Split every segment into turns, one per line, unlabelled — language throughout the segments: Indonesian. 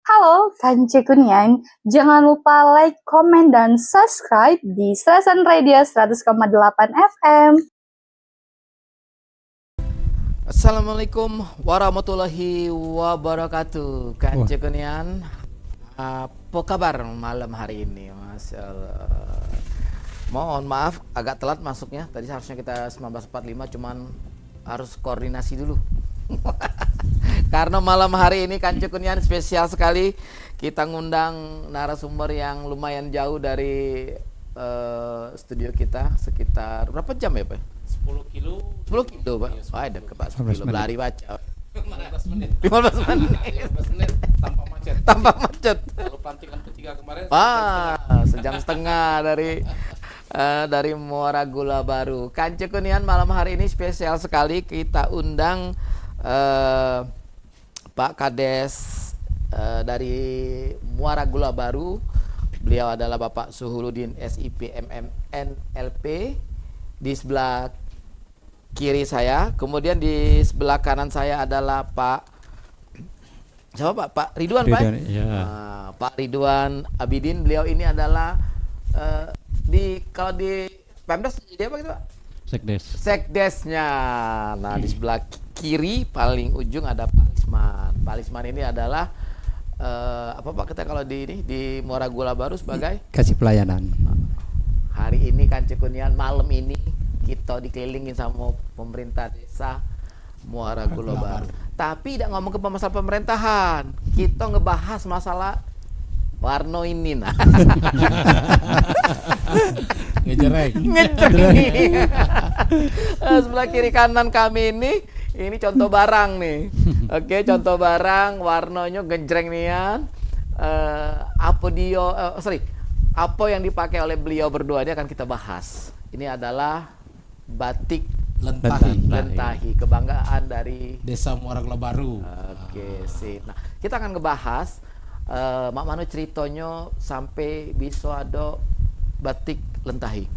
Halo, Kance Kunyan. Jangan lupa like, komen, dan subscribe di Serasan Radio 100,8 FM.
Assalamualaikum warahmatullahi wabarakatuh. Kance Kunyan, apa kabar malam hari ini? Masya Allah. Mohon maaf agak telat masuknya. Tadi seharusnya kita 19.45, cuman harus koordinasi dulu. Karena malam hari ini Kance Kunyan spesial sekali. Kita ngundang narasumber yang lumayan jauh dari studio kita, sekitar berapa jam ya Pak?
10 kilo
10 kilo Pak? Wah deket Pak, 10 kilo berlari baca
15 menit
15 menit
15 menit tanpa macet.
tanpa macet.
Kalau pelantikan ketiga kemarin
Sejam setengah dari Muara Gula Baru. Kance Kunyan malam hari ini spesial sekali. Kita undang Pak Kades dari Muara Gula Baru. Beliau adalah Bapak Suhuludin SIP MMN LP. Di sebelah kiri saya, kemudian di sebelah kanan saya adalah Pak siapa Pak Ridwan Pak?
Ya.
Pak Ridwan Abidin. Beliau ini adalah kalau di Pemdas jadi apa gitu Pak?
Sekdes.
Sekdesnya. Nah di sebelah kiri paling ujung ada Pak Lisman. Pak Lisman ini adalah apa Pak kita kalau di Muara Gula Baru sebagai
Kasih pelayanan.
hari ini Kance Kunyan malam ini kita dikelilingin sama pemerintah desa Muara Gula Baru. Tapi tidak ngomong ke masalah pemerintahan, kita ngebahas masalah Warno ini nah.
ngejerek.
Sebelah kiri kanan kami ini contoh barang nih. Oke, contoh barang warnanya genjreng nian. Apa yang dipakai oleh beliau berdua ini akan kita bahas. Ini adalah batik Lentahi, kebanggaan dari
Desa Muara Gula Baru.
Oke, sip. Nah, kita akan ngebahas mak mano ceritanya sampai bisa ada batik Lentahi.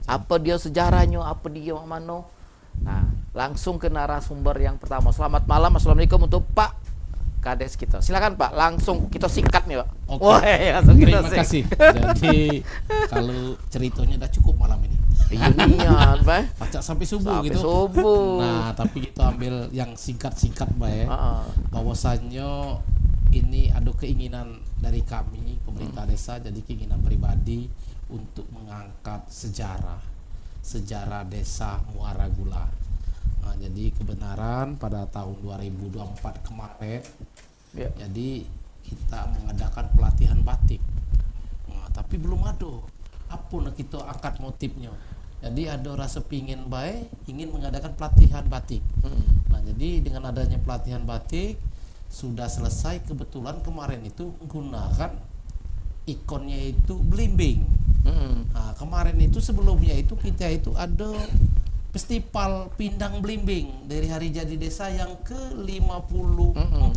Apa dia sejarahnya, apa dia mak mano. Nah, langsung ke narasumber yang pertama. Selamat malam, assalamualaikum untuk Pak Kades kita. Silakan Pak, langsung kita singkat nih Pak.
Oke.
Wah, langsung kita
Terima kasih. Jadi kalau ceritanya udah cukup malam ini.
Iya, Pak.
Baca sampai subuh
Sampai
gitu.
subuh.
Nah, tapi kita ambil yang singkat-singkat Mbak ya. Bahwasannya ini ada keinginan dari kami pemerintah desa, jadi keinginan pribadi untuk mengangkat sejarah desa Muara Gula. Nah, jadi kebenaran pada tahun 2024 kemarin, jadi kita mengadakan pelatihan batik. Nah, tapi belum ada apa nak kita angkat motifnya. Jadi ada rasa pingin baik, ingin mengadakan pelatihan batik. Nah, jadi dengan adanya pelatihan batik sudah selesai, kebetulan kemarin itu menggunakan ikonnya itu belimbing. Nah, kemarin itu sebelumnya itu kita itu ada festival pindang belimbing dari hari jadi desa yang ke-54.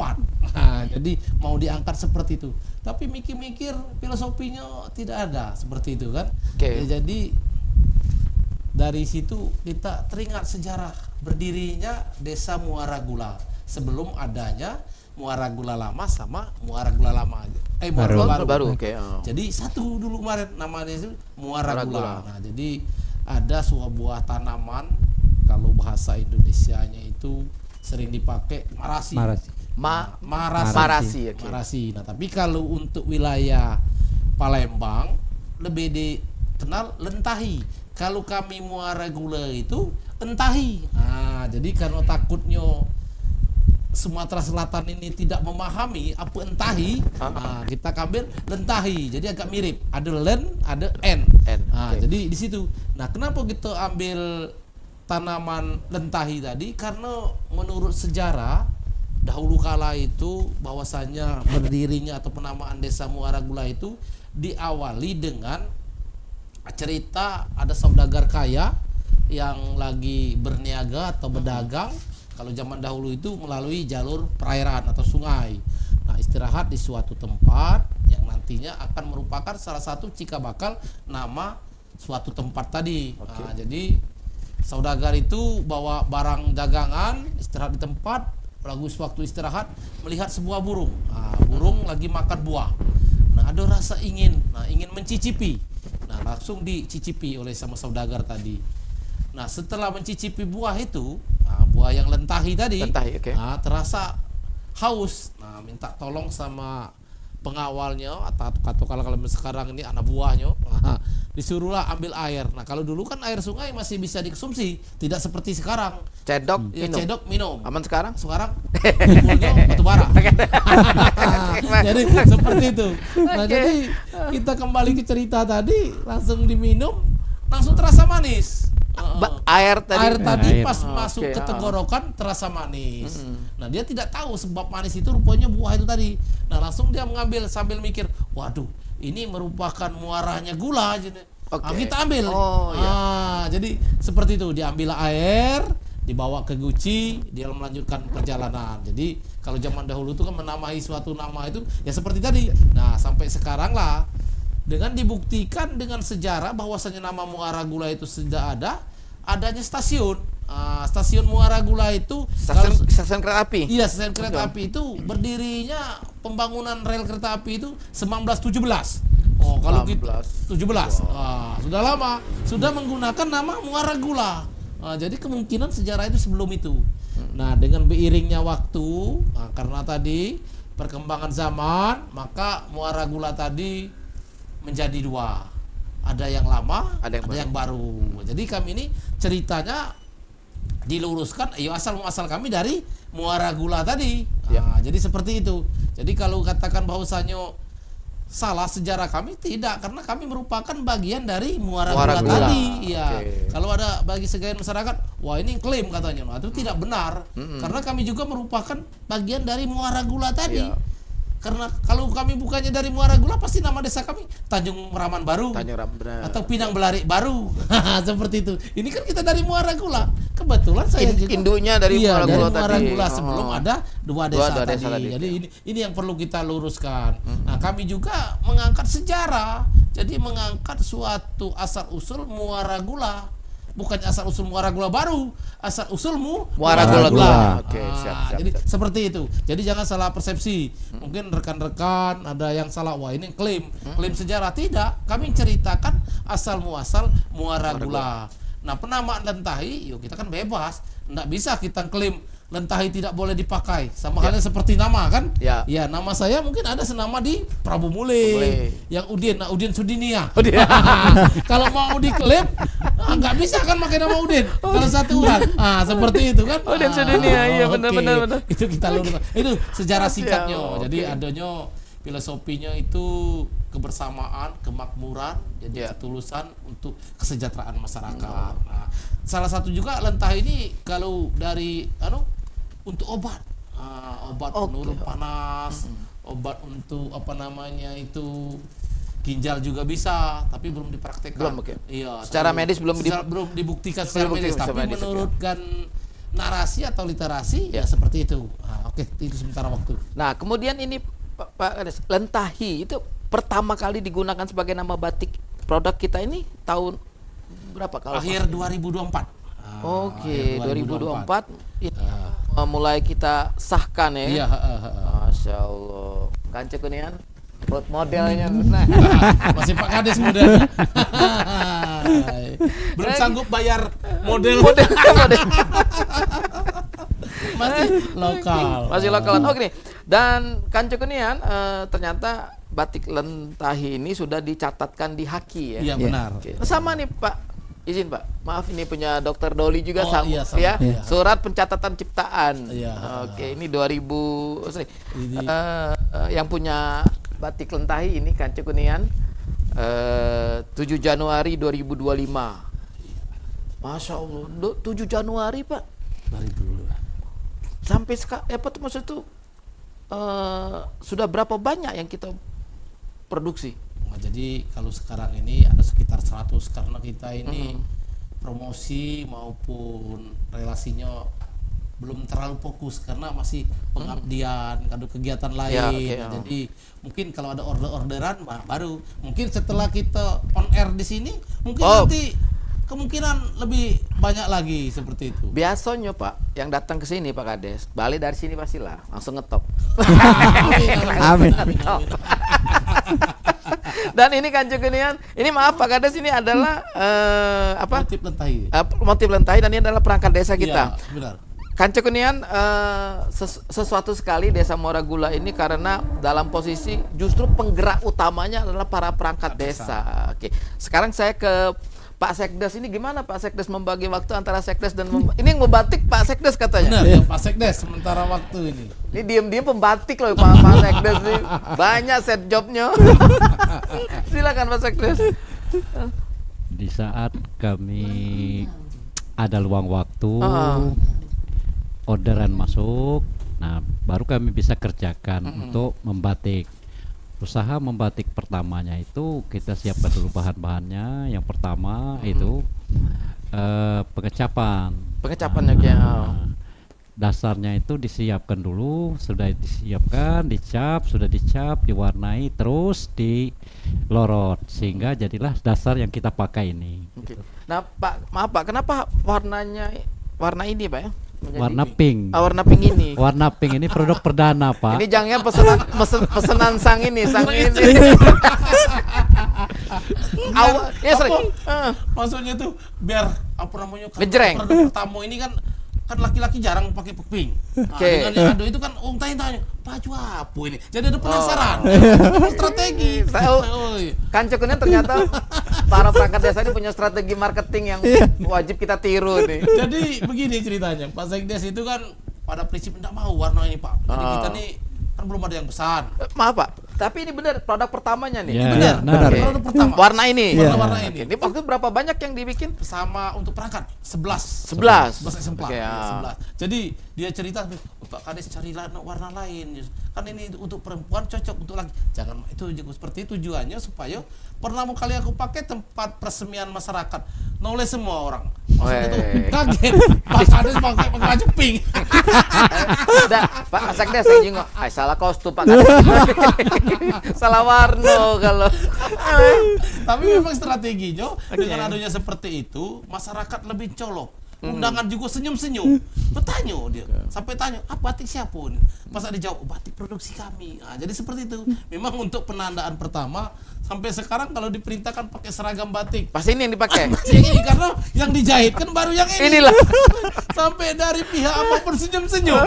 Nah, jadi mau diangkat seperti itu. Tapi mikir-mikir filosofinya tidak ada seperti itu kan.
Okay.
Ya, jadi dari situ kita teringat sejarah berdirinya Desa Muara Gula sebelum adanya Muara Gula Lama sama Muara Gula Lama. Muara
Baru.
Okay. Jadi satu dulu kemarin namanya itu Muara Gula. Nah, jadi ada sebuah tanaman, kalau bahasa Indonesianya itu sering dipakai marasi.
Marasi. Okay.
Marasi. Nah, tapi kalau untuk wilayah Palembang lebih dikenal Lentahi. Kalau kami Muara Gula itu Entahi. Nah, jadi karena takutnya Sumatera Selatan ini tidak memahami apa Entahi, nah, kita ambil Lentahi. Jadi agak mirip, ada len, ada n. Nah, okay. Jadi di situ. Nah, kenapa kita ambil tanaman Lentahi tadi? Karena menurut sejarah dahulu kala itu bahwasanya berdirinya atau penamaan Desa Muara Gula itu diawali dengan cerita ada saudagar kaya yang lagi berniaga atau berdagang. Kalau zaman dahulu itu melalui jalur perairan atau sungai. Nah, istirahat di suatu tempat yang nantinya akan merupakan salah satu cikal bakal nama suatu tempat tadi. Okay. Nah, jadi saudagar itu bawa barang dagangan, istirahat di tempat, waktu istirahat melihat sebuah burung. Nah, burung lagi makan buah. Nah, ada rasa ingin mencicipi. Nah, langsung dicicipi oleh sama saudagar tadi. Nah, setelah mencicipi buah itu, buah yang lentahi tadi,
Okay.
nah, terasa haus. Nah, minta tolong sama pengawalnya atau kalau sekarang ini anak buahnya, disuruhlah ambil air. Nah, kalau dulu kan air sungai masih bisa dikonsumsi, tidak seperti sekarang.
Cedok minum.
Aman
Sekarang
kumpulnya batu bara. Jadi seperti itu. Nah, jadi kita kembali ke cerita tadi, langsung diminum, langsung terasa manis.
Air tadi
Pas masuk ke tenggorokan terasa manis. Nah, dia tidak tahu sebab manis itu rupanya buah itu tadi. Nah, langsung dia mengambil sambil mikir, waduh, ini merupakan muaranya gula. Kita ambil. Jadi seperti itu, diambil air, dibawa ke guci, dia melanjutkan perjalanan. Jadi kalau zaman dahulu itu kan menamai suatu nama itu ya seperti tadi. Nah, sampai sekarang lah dengan dibuktikan dengan sejarah bahwasanya nama Muara Gula itu sudah adanya stasiun. Stasiun Muara Gula itu
stasiun kereta api.
Iya, stasiun kereta api itu berdirinya pembangunan rel kereta api itu 1917. Kalau kita 17. Sudah lama, sudah menggunakan nama Muara Gula. Jadi kemungkinan sejarah itu sebelum itu. Nah, dengan beiringnya waktu, karena tadi perkembangan zaman, maka Muara Gula tadi menjadi dua. Ada yang lama, ada yang baru. Jadi kami ini ceritanya diluruskan, asal muasal kami dari Muara Gula tadi. Jadi seperti itu. Jadi kalau katakan bahwasanya salah sejarah kami, tidak, karena kami merupakan bagian dari Muara Gula tadi. Iya. Kalau ada bagi sebagian masyarakat, wah ini klaim katanya, itu tidak benar. Karena kami juga merupakan bagian dari Muara Gula tadi. Karena kalau kami bukannya dari Muara Gula, pasti nama desa kami Tanjung Meraman Baru, atau Pinang Belarik Baru. Seperti itu. Ini kan kita dari Muara Gula. Kebetulan saya juga
indunya dari Muara Gula
dari Muara
tadi.
Gula sebelum ada dua desa tadi. Jadi ini yang perlu kita luruskan. Nah, kami juga mengangkat sejarah. Jadi mengangkat suatu asal usul Muara Gula. Bukan asal usul Muara Gula Baru, asal usul
Muara Gula. Oke, siap.
Jadi seperti itu. Jadi jangan salah persepsi. Mungkin rekan-rekan ada yang salah, wah ini klaim sejarah. Tidak, kami ceritakan asal muasal Muara Gula. Nah, penamaan Lentahi, kita kan bebas. Nggak bisa kita klaim Lentahi tidak boleh dipakai. Sama halnya seperti nama kan? Ya, nama saya mungkin ada senama di Prabu Mule. Yang Udin Sudinia. Kalau mau diklaim, nggak bisa kan pakai nama Udin. Kalau satu orang. Seperti itu kan?
Udin Sudinia, iya benar.
Itu kita luruskan. Itu sejarah singkatnya. Jadi adanya filosofinya itu kebersamaan, kemakmuran, jadi ketulusan untuk kesejahteraan masyarakat. Nah, salah satu juga Lentahi ini kalau dari untuk obat penurun panas, obat untuk ginjal juga bisa, tapi belum dipraktekkan. Iya,
secara medis belum
dibuktikan secara medis, tapi menurutkan narasi atau literasi ya seperti itu. Itu sementara waktu.
Nah, kemudian ini Pak Kades, Lentahi itu pertama kali digunakan sebagai nama batik produk kita ini tahun berapa?
Akhir 2024.
2024 mulai kita sahkan ya.
Iya,
Masya Allah. Kanca Kunian modelnya
masih Pak Kades modelnya. Belum sanggup bayar model. Masih lokal. Oke nih. Dan Kanca Kunian ternyata batik Lentahi ini sudah dicatatkan di Haki ya. Iya, benar.
Sama nih Pak. Izin Pak, maaf ini punya Dr. Doli juga sama.
Iya.
Surat pencatatan ciptaan.
Iya.
Oke, ini 2000 yang punya batik Lentahi ini Kanca Kunian 7 Januari 2025. Masya Allah, 7 Januari Pak.
Dari dulu.
Sampai maksud itu sudah berapa banyak yang kita produksi?
Jadi kalau sekarang ini ada sekitar 100 karena kita ini promosi maupun relasinya belum terlalu fokus karena masih pengabdian, ada kegiatan lain. Jadi mungkin kalau ada orderan baru. Mungkin setelah kita on air di sini mungkin nanti kemungkinan lebih banyak lagi seperti itu.
Biasanya Pak, yang datang ke sini Pak Kades, balik dari sini pastilah langsung ngetop.
Amin.
Dan ini Kanjeng Genian, ini maaf Pak Kades, ini adalah apa?
Motif lentahi.
Motif lentahi, dan ini adalah perangkat desa kita.
Iya, benar.
Kanjeng Genian, sesuatu sekali Desa Muara Gula ini karena dalam posisi justru penggerak utamanya adalah para perangkat desa. Oke, sekarang saya ke Pak Sekdes. Ini gimana Pak Sekdes membagi waktu antara Sekdes dan ini yang membatik Pak Sekdes katanya.
Benar, ya, Pak Sekdes sementara waktu ini.
Ini diem-diem pembatik loh Pak Sekdes ini. Banyak set jobnya. Silakan Pak Sekdes.
Di saat kami ada luang waktu, orderan masuk, nah baru kami bisa kerjakan untuk membatik. Usaha membatik pertamanya itu kita siapkan dulu bahan-bahannya. Yang pertama itu pengecapan.
Pengecapannya kayak
dasarnya itu disiapkan dulu, sudah disiapkan, dicap, sudah dicap, diwarnai, terus dilorot sehingga jadilah dasar yang kita pakai ini.
Oke. Nah Pak, maaf Pak, kenapa warnanya warna ini Pak ya?
Warna pink.
Warna pink ini.
Warna pink ini produk perdana, Pak.
Ini jangan pesanan sang ini. Ya sering.
Maksudnya tuh biar apa namanya?
Ngejreng.
Produk pertama ini kan laki-laki jarang pakai pink. Nah, dengan yang ada itu kan tanya-tanya, baju apa ini? Jadi ada penasaran. Strategi.
Kanjeng Genian ternyata para perangkat desa ini punya strategi marketing yang wajib kita tiru nih.
Jadi begini ceritanya, Pak Sekdes itu kan pada prinsip tidak mau warna ini Pak. Jadi kita nih kan belum ada yang pesan.
Maaf Pak, tapi ini benar produk pertamanya nih.
Ya,
benar.
Oke.
Produk pertama.
Warna ini.
Warna ini.
Ini waktu berapa banyak yang dibikin?
Sama untuk perangkat 11 eksemplar.
Oke, ya.
11. Jadi dia cerita, Pak Kades cari warna lain. Kan ini untuk perempuan cocok, untuk laki. Jangan itu seperti tujuannya supaya pertama kali aku pakai tempat persemian masyarakat. Noleh semua orang. Maksudnya tuh kaget. Pak Kades pakai baju pink.
Dah, Pak Sekdes saya jengok. Salah kostum Pak Kades. Salah warna kalau.
Tapi memang strateginya dengan adanya seperti itu, masyarakat lebih colok. Undangan juga senyum-senyum. Bertanya dia, sampai tanya, batik siapa? Pas ada jawab, batik produksi kami. Nah, jadi seperti itu. Memang untuk penandaan pertama, sampai sekarang kalau diperintahkan pakai seragam batik.
Pasti ini yang dipakai.
Ini karena yang dijahit kan baru yang ini.
Inilah.
Sampai dari pihak apapun senyum-senyum.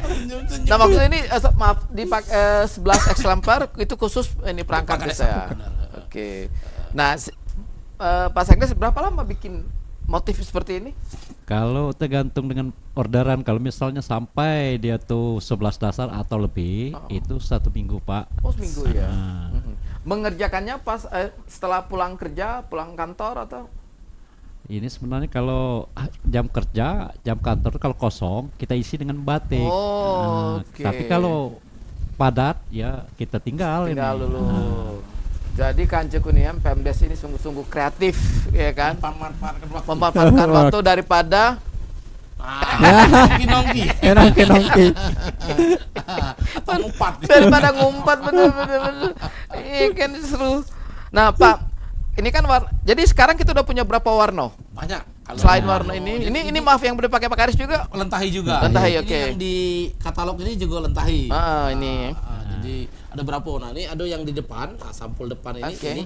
Senyum-senyum.
Nah maksudnya ini maaf dipakai 11 eksemplar itu khusus ini perangkat desa ya. Oke. Nah Pak Sekdes berapa lama bikin motif seperti ini?
Kalau tergantung dengan orderan, kalau misalnya sampai dia tuh 11 dasar atau lebih, itu 1 minggu, Pak.
Oh, seminggu ya.
Nah,
Mengerjakannya pas setelah pulang kerja, pulang kantor atau?
ini sebenarnya kalau jam kerja, jam kantor kalau kosong kita isi dengan batik.
Oh, oke.
Tapi kalau padat ya kita tinggal ini.
dulu.
Nah,
Jadi Kanjeng Genian Pemdes ini sungguh-sungguh kreatif, ya kan?
Memanfaatkan waktu.
Memanfaatkan waktu daripada
Nongki.
Nongki.
Atau ngumpat.
daripada ngumpat bener. Iya kan seru. Nah Pak, ini kan jadi sekarang kita udah punya berapa warna?
Banyak.
Selain warna ini maaf yang udah pakai Pak Karis juga.
Lentahi juga.
Lentahi,
Ini
oke.
yang di katalog ini juga lentahi.
Ini.
Jadi ada berapa? Nah, ini ada yang di depan. Nah, sampul depan ini.
Oke.
Ini.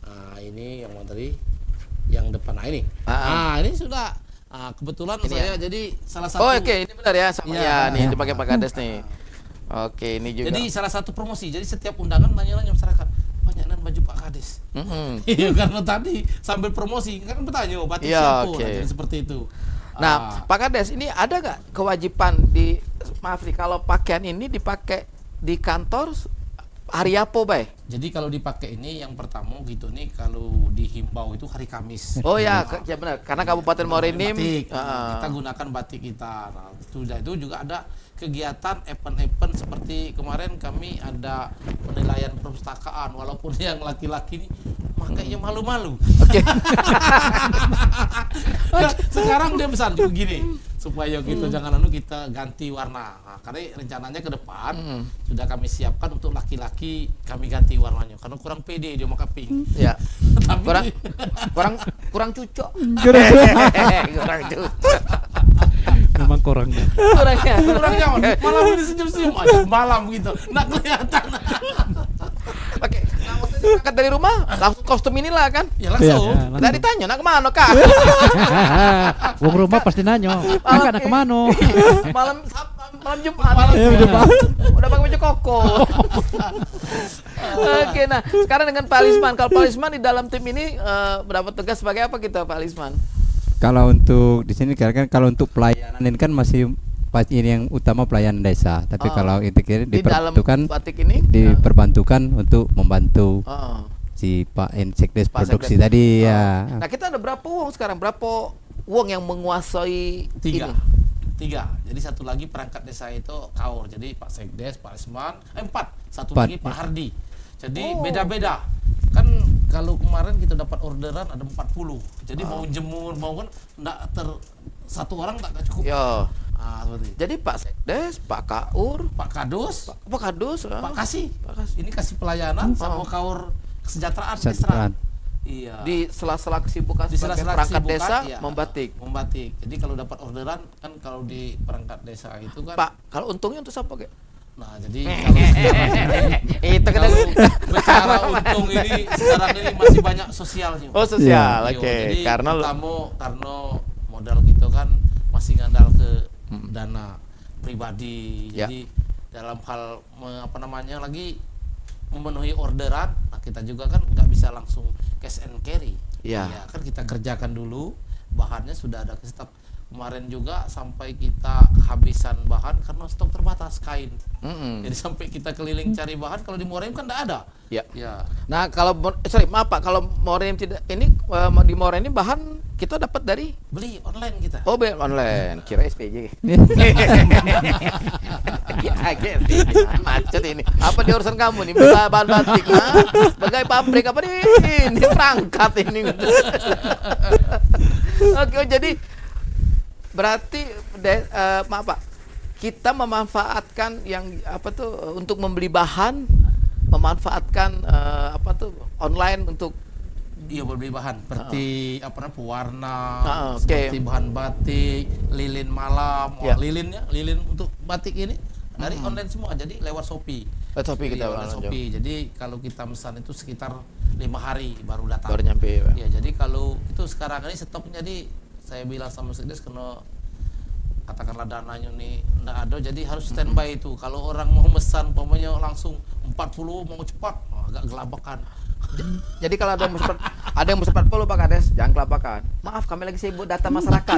Nah, ini yang mana tadi? Yang depan. Nah, ini.
Ah.
Nah, ini sudah. Kebetulan
Ini
saya
ya?
jadi salah satu.
Oh oke, ini benar ya sama
Iya.
ya nih dipakai Pak Kades nih. Oke, ini juga.
Jadi salah satu promosi. Jadi setiap undangan nanya-nanya masyarakat, banyak baju Pak Kades. Iya, karena tadi sambil promosi kan bertanya, batik
Iya,
siapa?
oke.
Nah, jadi seperti itu.
Nah, Pak Kades, ini ada nggak kewajiban maaf nih, kalau pakaian ini dipakai di kantor hari apa, Bay?
Jadi kalau dipakai ini yang pertama gitu nih, kalau dihimbau itu hari Kamis.
Oh ya, ya benar. Karena Kabupaten Morenim
batik. Kita gunakan batik kita. Nah, sudah itu juga ada kegiatan event-event seperti kemarin kami ada penilaian perpustakaan, walaupun yang laki-laki ini makanya malu-malu.
Oke.
Nah, sekarang dia pesan begini, supaya kita jangan kita ganti warna. Nah, karena rencananya ke depan sudah kami siapkan untuk laki-laki kami ganti warnanya karena kurang pede dia maka pink.
Ya.
Tapi
kurang cucok. Kurang cucok.
Memang kurangnya.
kurang nyaman. Malam ini senyum-senyum aja malam gitu. Nggak kelihatan.
Oke, nah, maksudnya berangkat dari rumah langsung kostum inilah kan?
Ya langsung.
Iya.
Nggak ditanya, nak kemana kak?
Wong rumah pasti nanyo. Kakak nak kemana?
malam Jumat. Udah pakai baju koko. Oke, nah sekarang dengan Pak Lisman. Kalau Pak Lisman di dalam tim ini berapa tugas sebagai apa kita Pak Lisman?
Kalau untuk di sini kan kalau untuk pelayanan ini kan masih ini yang utama pelayanan desa. Tapi kalau itu kira
di dalam
diperbantukan
batik ini
diperbantukan untuk membantu si Pak Sekdes
Pak
produksi
Sekdes.
tadi ya.
Nah kita ada berapa uang sekarang? Berapa uang yang menguasai
Tiga.
ini?
Jadi satu lagi perangkat desa itu Kaur. Jadi Pak Sekdes, Pak Lisman, 4. Satu
Empat,
lagi Pak
ya.
Hardi. Jadi beda-beda. Kan kalau kemarin kita dapat orderan ada 40. Jadi mau jemur mau kan satu orang tak cukup.
Ya.
Seperti.
Jadi Pak Sekdes, Pak Kaur,
Pak Kadus,
Pak Kadus,
Pak Kasih.
Pak Kasih.
Ini kasih pelayanan sama Kaur kesejahteraan desa.
Kesejahteraan.
Iya.
Di sela-sela kesibukan
Di
sebagai
sela-sela
perangkat
kesibukan,
desa
iya,
membatik.
Membatik. Jadi kalau dapat orderan kan kalau di perangkat desa itu kan.
Pak, kalau untungnya untuk siapa Kek?
Nah, jadi kalau sekarang
Itu
kalau bicara untung ini sekarang ini masih banyak sosialnya.
Oh sosial,
Iya,
oke.
Jadi
Karena
karena modal kita kan masih ngandal ke dana pribadi.
Ya.
Jadi dalam hal lagi memenuhi orderan, nah kita juga kan nggak bisa langsung cash and carry.
Ya.
Ya, kan kita kerjakan dulu, bahannya sudah ada ke stok. Kemarin juga sampai kita kehabisan bahan karena stok terbatas kain. Jadi sampai kita keliling cari bahan, kalau di Morenim kan nggak ada.
Ya.
Ya.
Nah kalau maaf Pak, kalau Morenim tidak ini di Morenim bahan kita dapat dari
Beli online kita.
Oh beli online, kira SPJ. Ya gitu. Macet ini. Apa di urusan kamu nih? Bahan batik, bagai pabrik apa nih? Ini perangkat ini. Oke, jadi berarti maaf Pak, kita memanfaatkan yang apa tuh untuk membeli bahan, memanfaatkan online untuk
Iya, beli bahan seperti pewarna,
oke.
seperti bahan batik, lilin malam,
Ya.
lilin untuk batik ini dari online semua, jadi lewat Shopee.
Shopee kita
Lewat Shopee. Jadi kalau kita pesan itu sekitar 5 hari baru datang.
baru nyampe. Pak.
Ya, jadi kalau itu sekarang ini stoknya, jadi saya bilang sama Sekdes karena katakanlah dananya nih enggak ada, jadi harus standby itu. Kalau orang mau pesan pokoknya langsung 40 mau cepat, agak gelabakan.
Jadi kalau ada yang mau 40 Pak Kades, jangan kelabakan. Maaf, kami lagi sibuk data masyarakat.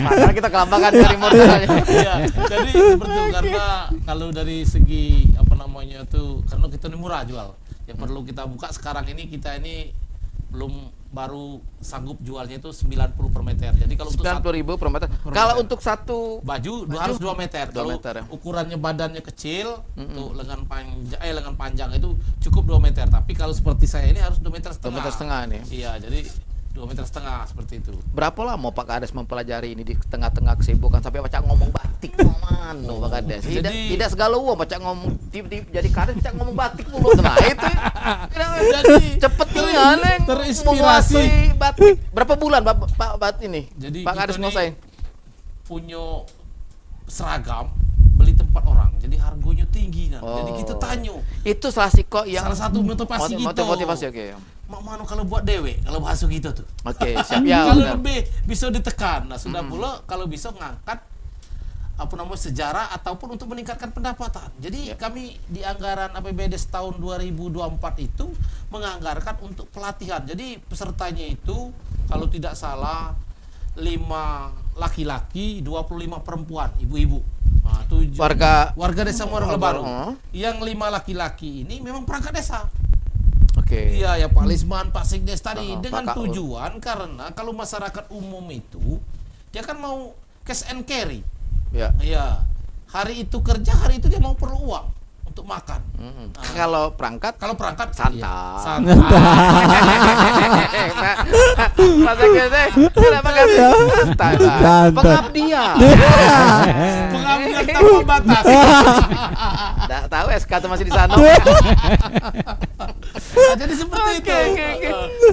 Makanya kita kelabakan dari modalnya.
Iya, jadi seperti itu karena kalau dari segi karena kita ini murah jual. Yang perlu kita buka sekarang ini kita ini baru sanggup jualnya itu 90 per meter. Jadi kalau untuk
90.000 per meter. Kalau untuk satu
baju harus 2 meter.
2
Kalau
meter, ya.
ukurannya badannya kecil, untuk lengan panjang itu cukup 2 meter. Tapi kalau seperti saya ini harus 2 meter
2
setengah.
meter setengah nih.
Iya, jadi 2 meter setengah seperti itu.
Berapa lama Pak Kades mempelajari ini di tengah-tengah kesibukan sampai Pak ngomong batik man, Pak Kades. Tidak segala uang Pak ngomong tip-tip jadi Kades Pak ngomong batik mulu. Nah, itu.
Jadi
Cepet ngaleng
terinspirasi.
batik. Berapa bulan Pak ini?
Jadi
Pak Kades
kita
nguasain.
punya seragam beli tempat orang, jadi harganya tinggi kan. Jadi kita tanya.
Itu salah siko yang
Salah satu motivasi gitu.
motivasi oke.
Mak mano kalau buat dewe, kalau bahasa gitu tuh.
Oke, siap ya.
Kalau
Benar.
lebih bisa ditekan. Nah, sudah pula kalau bisa ngangkat sejarah ataupun untuk meningkatkan pendapatan. Jadi kami di anggaran APBD tahun 2024 itu menganggarkan untuk pelatihan. Jadi pesertanya itu kalau tidak salah 5 laki-laki, 25 perempuan, ibu-ibu. Nah, warga desa Muara Baru. Yang 5 laki-laki ini memang perangkat desa.
Oke.
Iya, ya Pak Lisman, Pak Sekdes tadi dengan
Pak Kaur.
tujuan karena kalau masyarakat umum itu dia kan mau cash and carry.
Ya.
Iya. Hari itu kerja, hari itu dia mau perlu uang untuk makan.
Kalau perangkat
Santai.
santai.
Santai.
Mas Ege teh kenapa kasih santai, Pak?
Santai.
Pengabdian.
Pengabdian tanpa batas.
Nggak tahu SK tuh masih di sana.
Nah, jadi seperti itu.
Oke.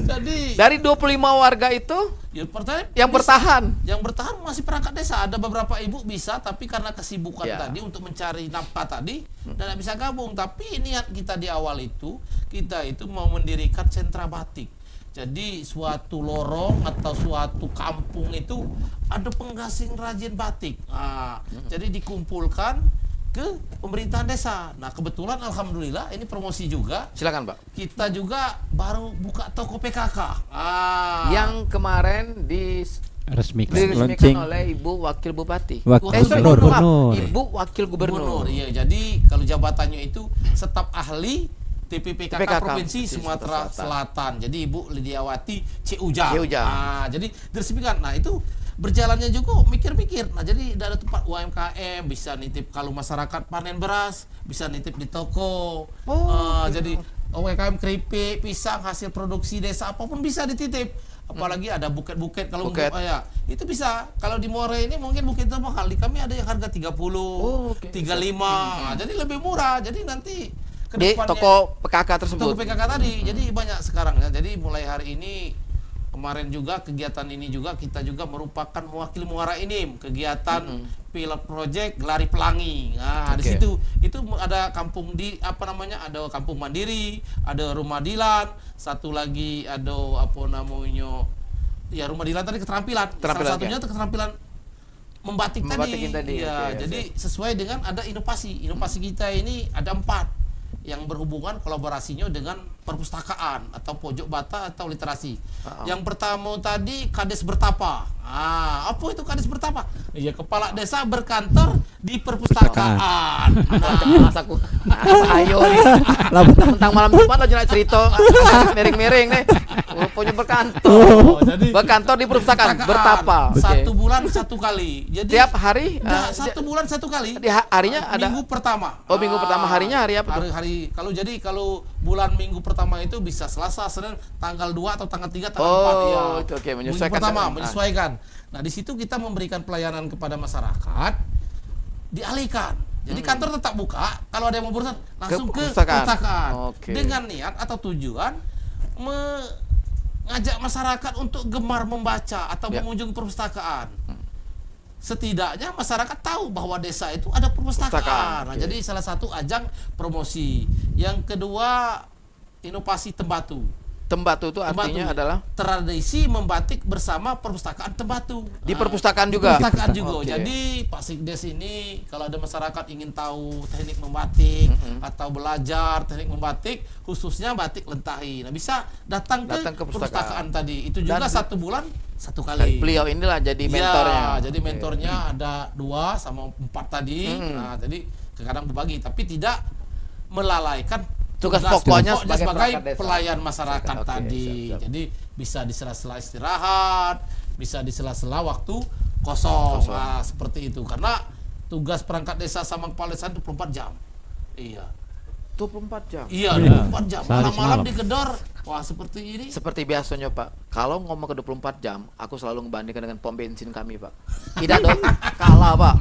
Jadi
Dari 25 warga itu
ya pertanyaan
yang bertahan.
Yang bertahan masih perangkat desa. Ada beberapa ibu bisa, tapi karena kesibukan
Ya.
tadi untuk mencari nafkah tadi dan tidak bisa gabung. Tapi niat kita di awal itu, kita itu mau mendirikan sentra batik. Jadi suatu lorong atau suatu kampung itu ada penggasing rajin batik. Nah, jadi dikumpulkan ke pemerintahan desa. Nah, kebetulan alhamdulillah ini promosi juga.
Silakan, Pak.
Kita juga baru buka toko PKK.
Yang kemarin
Resmikan.
diresmikan
Launching.
oleh Ibu Wakil Bupati.
Wakil
sorry,
Gubernur.
maaf.
Gubernur.
Ibu Wakil Gubernur.
Iya, jadi kalau jabatannya itu staf ahli TPPKK
TPPKK
Provinsi Sumatera Selatan. Jadi Ibu Lidiawati C. Ujang. Nah, jadi diresmikan. Nah, itu berjalannya juga mikir-mikir. Nah, jadi ada tempat UMKM bisa nitip kalau masyarakat panen beras, bisa nitip di toko. Jadi UMKM keripik, pisang, hasil produksi desa apapun bisa dititip. Apalagi ada buket-buket kalau
Buket.
untuk itu bisa. Kalau di More ini mungkin buket itu mahal. Di kami ada yang harga 30, 35. Nah, jadi lebih murah. Jadi nanti ke
Di
depannya-
toko PKK tersebut.
Toko PKK tadi. Jadi banyak sekarang ya. Jadi mulai hari ini kemarin juga kegiatan ini juga kita juga merupakan mewakili Muara Inim kegiatan pilot project Lari Pelangi. Nah, di
Oke.
situ itu ada kampung ada kampung mandiri, ada rumah dilan, satu lagi ada rumah dilan tadi keterampilan. Salah satunya itu keterampilan membatik
Membatikin tadi.
Ya,
Oke,
jadi sesuai dengan ada inovasi. Inovasi kita ini ada 4 yang berhubungan kolaborasinya dengan perpustakaan atau pojok bata atau literasi. Yang pertama tadi Kades Bertapa. Apa itu Kades Bertapa? Iya, kepala desa berkantor di perpustakaan.
Mas aku. Ayo nih. Tentang malam Jumat lo jangan cerita miring-miring nih. Punya berkantor.
Jadi
Berkantor di perpustakaan Bertapa. Oke.
1 bulan 1 kali. Jadi
Tiap hari
Nah, 1 bulan 1 kali.
di harinya ada
Minggu pertama.
Oh, minggu pertama. Harinya hari apa tuh?
Hari kalau bulan minggu pertama itu bisa Selasa, Senin, tanggal 2 atau tanggal 3, tanggal 4 ya.
Itu oke,
Minggu
menyesuaikan
pertama
dengan-
menyesuaikan. Nah, di situ kita memberikan pelayanan kepada masyarakat dialihkan. Jadi kantor tetap buka, kalau ada yang mau berurusan langsung ke perpustakaan.
Oke.
Dengan niat atau tujuan mengajak masyarakat untuk gemar membaca atau
Ya.
mengunjungi perpustakaan. Setidaknya masyarakat tahu bahwa desa itu ada perpustakaan.
Perpustakaan,
Nah,
oke.
jadi salah satu ajang promosi. Yang kedua, inovasi Tembatu.
Tembatu itu artinya adalah
tradisi membatik bersama perpustakaan Tembatu.
di
Nah,
perpustakaan
di
juga.
perpustakaan juga.
Oke.
Jadi Pak Sikdes ini kalau ada masyarakat ingin tahu teknik membatik atau belajar teknik membatik, khususnya batik lentahi. Nah, bisa datang ke
Datang ke
perpustakaan
perpustakaan.
tadi. Itu juga
Dan-
1 bulan 1
Dan
kali.
beliau inilah jadi mentornya.
Ya, jadi mentornya ada 2 sama 4 tadi. Nah, jadi kadang berbagi, tapi tidak melalaikan
Tugas pokoknya
sebagai
sebagai perangkat desa.
pelayan masyarakat
Oke,
tadi.
siap.
Jadi bisa di sela-sela istirahat, bisa di sela-sela waktu kosong. Nah, seperti itu. Karena tugas perangkat desa sama kepala desa 24 jam. Iya.
24 jam.
Iya, 24 jam.
Sehari
Malam-malam
semalam.
digedor. Wah, seperti ini.
Seperti biasanya, Pak. Kalau ngomong ke 24 jam, aku selalu membandingkan dengan pom bensin kami, Pak. Tidak dong, kalah, Pak.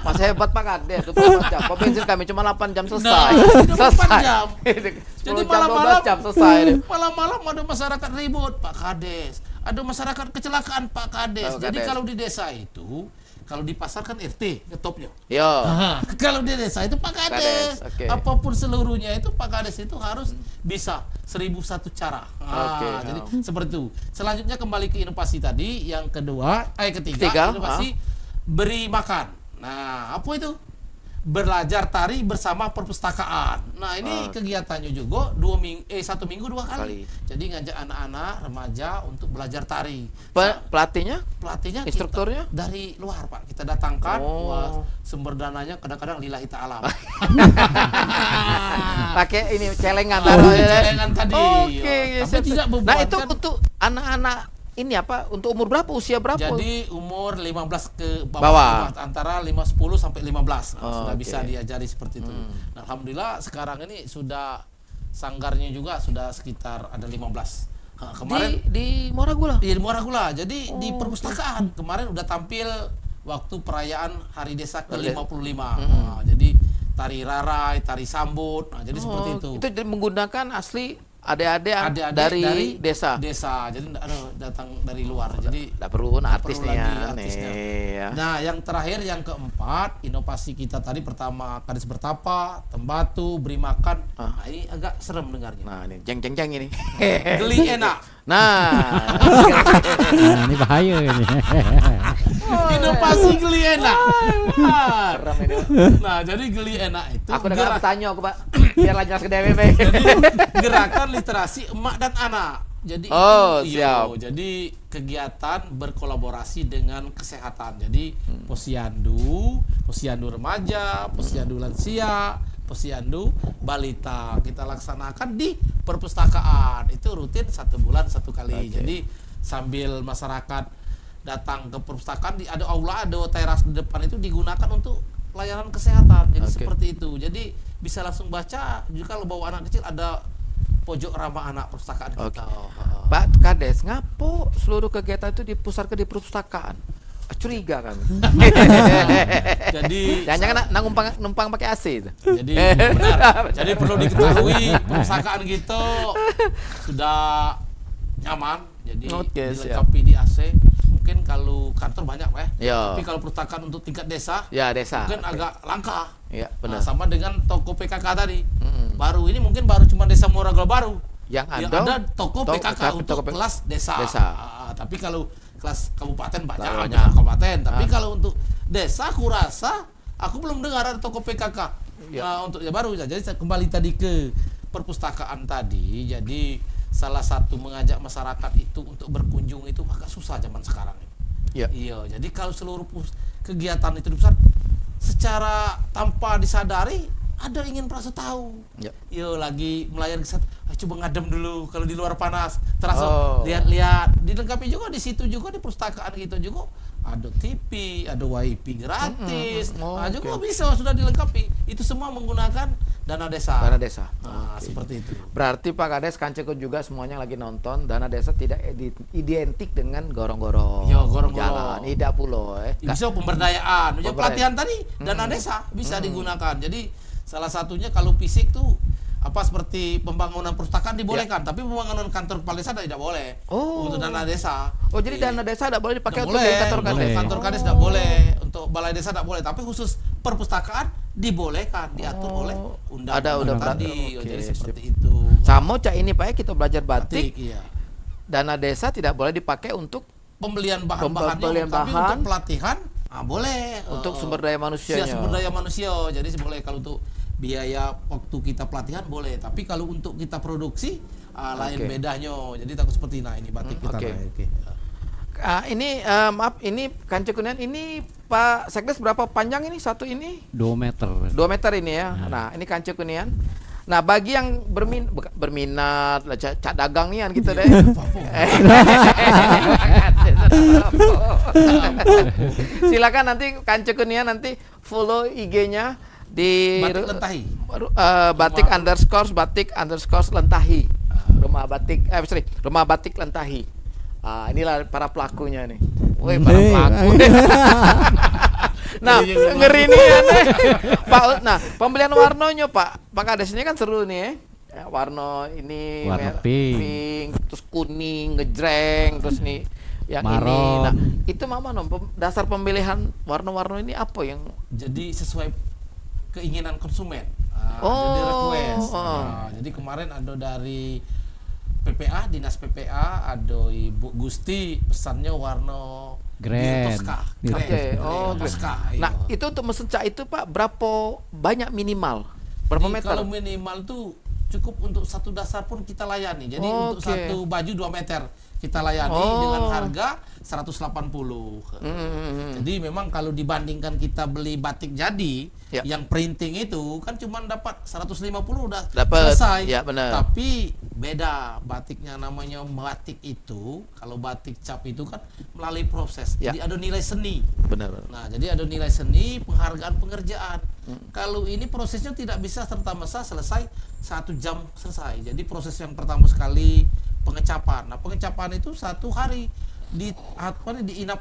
Masih hebat, Pak Kades, 24 jam. Pom bensin kami cuma 8 jam selesai.
Nah, 24
selesai.
jam.
10
Jadi
jam, 12
malam-malam
jam selesai.
malam-malam ada masyarakat ribut, Pak Kades. Ada masyarakat kecelakaan, Pak Kades.
Oh,
Jadi
Kades.
kalau di desa itu, kalau di pasar kan RT ngetopnya.
Yo.
Kalau di desa itu Pak Kades.
Kades, oke.
Apapun seluruhnya itu Pak Kades itu harus bisa 1001 cara.
Oke,
Jadi
oh.
seperti itu. Selanjutnya kembali ke inovasi tadi. Yang ketiga,
Ketiga,
inovasi beri makan. Nah, apa itu? Belajar tari bersama perpustakaan. Nah, ini kegiatannya juga 1 minggu 2 kali. Jadi ngajak anak-anak remaja untuk belajar tari.
Pelatihnya?
Pelatihnya
Instrukturnya?
kita dari luar, Pak. Kita datangkan.
Oh.
Wah, sumber dananya kadang-kadang lillahi ta'ala.
Pakai ini celengan
Oh,
taruh ya.
celengan tadi.
Oke,
Oh, tapi
siap,
tidak
siap. Nah, itu
membuatkan-
untuk anak-anak ini apa untuk umur berapa, usia berapa?
Jadi umur 15 ke
Bawah.
antara 10 sampai 15 sudah
oke.
bisa diajari seperti itu. Nah, alhamdulillah sekarang ini sudah sanggarnya juga sudah sekitar ada 15. Kemarin
di Moragula.
di Muaragula. Jadi di perpustakaan kemarin udah tampil waktu perayaan Hari Desa ke-55. Nah, jadi tari rarai, tari sambut. Nah, jadi seperti itu.
Itu jadi menggunakan asli adik-adik
Adik-adik
dari desa.
Jadi datang dari luar. Jadi
Nggak perlu
nggak
artisnya.
perlu lagi artisnya.
Nih, ya.
Nah, yang terakhir yang keempat, inovasi kita tadi pertama Kades Bertapa, Tembatu, Beri Makan. Nah, ini agak serem dengarnya.
Nah, ini jeng ini.
Geli enak.
Nah,
Nah, ini bahaya ini.
Inovasi geli enak. Nah,
serem ini.
nah, jadi geli enak itu
Aku udah
gerak-
nggak bertanya aku, Pak. Biar lanjut ke DWP.
jadi gerakan literasi emak dan anak. Jadi
Oh,
itu,
siap.
jadi kegiatan berkolaborasi dengan kesehatan. Jadi posyandu remaja, posyandu lansia, posyandu balita kita laksanakan di perpustakaan. Itu rutin 1 bulan 1 kali.
Oke.
Jadi sambil masyarakat datang ke perpustakaan, ada aula, ada teras di depan itu digunakan untuk layanan kesehatan. Jadi
Oke.
seperti itu. Jadi bisa langsung baca. Juga kalau bawa anak kecil ada pojok ramah anak perpustakaan
Oke.
kita.
Pak Kades, ngapo seluruh kegiatan itu dipusatkan di perpustakaan? Curiga kami.
Jadi
Jangan-jangan numpang pakai AC itu.
jadi benar. Jadi perlu diketahui perpustakaan gitu sudah nyaman. Jadi
Oke,
dilengkapi di AC. Mungkin kalau kantor banyak ya.
Ya.
Tapi kalau perpustakaan untuk tingkat desa
Ya, desa.
mungkin
Oke.
agak langka.
Ya,
Nah,
benar.
sama dengan toko PKK tadi.
Mm-mm.
Baru ini mungkin baru cuma desa Moragula baru.
Yang
Yang
ada
ada toko PKK untuk
toko
kelas desa.
desa.
Tapi kalau kelas kabupaten banyak,
Banyak.
banyak kabupaten. Tapi
Ah.
kalau untuk desa, aku rasa aku belum dengar ada toko PKK.
Ya.
Untuk ya baru saja. Jadi saya kembali tadi ke perpustakaan tadi. Jadi salah satu mengajak masyarakat itu untuk berkunjung itu agak susah zaman sekarang ini.
Ya.
Iya. Jadi kalau seluruh kegiatan itu di pusat secara tanpa disadari ada ingin merasa tahu.
Ya.
Yo lagi melayani kesehatan, coba ngadem dulu kalau di luar panas. Terasa
Oh.
lihat-lihat, dilengkapi juga di situ juga di perpustakaan gitu juga ada TV, ada WiFi gratis.
Oh,
Nah,
oke.
juga bisa sudah dilengkapi. Itu semua menggunakan dana desa.
Dana desa.
Nah,
Oke.
seperti itu.
Berarti Pak Kades, Kanceko juga semuanya lagi nonton, dana desa tidak identik dengan gorong-gorong.
Yo, gorong-gorong.
Jalan, tidak pulo.
Bisa pemberdayaan. Ya,
Pemberdayaan.
pelatihan tadi dana desa bisa digunakan. Jadi salah satunya kalau fisik tuh apa seperti pembangunan perpustakaan dibolehkan, tapi pembangunan kantor kepala desa tidak boleh.
Oh.
Untuk dana desa.
Oh, jadi dana desa tidak boleh dipakai
Nggak
untuk
boleh.
di kantor
Boleh.
kades.
Kantor kades tidak boleh, untuk balai desa tidak boleh, tapi khusus perpustakaan dibolehkan, diatur oleh undang-undang
Ada undang-undang.
tadi.
Oke,
Jadi
sip.
seperti itu.
Sama cak ini Pak ya, kita belajar batik,
Iya.
dana desa tidak boleh dipakai untuk
Pembelian bahan-bahannya,
Pembelian
tapi
bahan.
untuk pelatihan boleh.
Untuk sumber daya manusianya.
Sumber daya manusia. Jadi boleh kalau untuk biaya waktu kita pelatihan boleh, tapi kalau untuk kita produksi lain
Oke.
bedanya. Jadi takut seperti ini batik kita.
oke.
Nah, oke.
Ini maaf, ini Kanceko Kunian, ini Pak Sekdes berapa panjang ini satu ini?
2 meter.
2 meter ini ya. Nah, ini Kanceko Kunian. Nah, bagi yang berminat, lah, cak dagang nian gitu deh. Silakan nanti Kanceko Kunian nanti follow IG-nya di
Batik Lentahi.
batik_batik_lentahi. Rumah batik Lentahi. Inilah para pelakunya nih. Woi, para pelaku. Nah, ngeri nih ya, nih. Pak. Nah, pembelian warnanya Pak Kades ini kan seru nih ya. Warna ini
Warna
merah,
pink.
terus kuning, ngejreng, terus nih yang ini.
Maron.
Nah, itu mama dasar pemilihan warna-warna ini apa yang
Jadi sesuai keinginan konsumen.
Oh.
Jadi request.
Oh.
Jadi kemarin ada dari PPA, Dinas PPA, ada Ibu Gusti, pesannya warna
Grand.
Tosca.
Oke,
Grand.
oh,
Tosca.
Nah,
iya.
itu untuk mesin cat itu Pak, berapa banyak minimal? Berapa
Jadi
meter?
kalau minimal tuh cukup untuk satu dasar pun kita layani. Jadi untuk
Oke.
satu baju 2 meter kita layani dengan harga 180. Jadi memang kalau dibandingkan kita beli batik jadi yang printing itu kan cuma dapat 150 udah selesai.
Ya, benar.
Tapi beda batiknya, namanya batik itu, kalau batik cap itu kan melalui proses. Jadi ada nilai seni.
Benar.
Nah, jadi ada nilai seni, penghargaan pengerjaan. Kalau ini prosesnya tidak bisa serta-merta selesai 1 jam selesai. Jadi proses yang pertama sekali pengecapan. Nah, pengecapan itu 1 hari diinapkan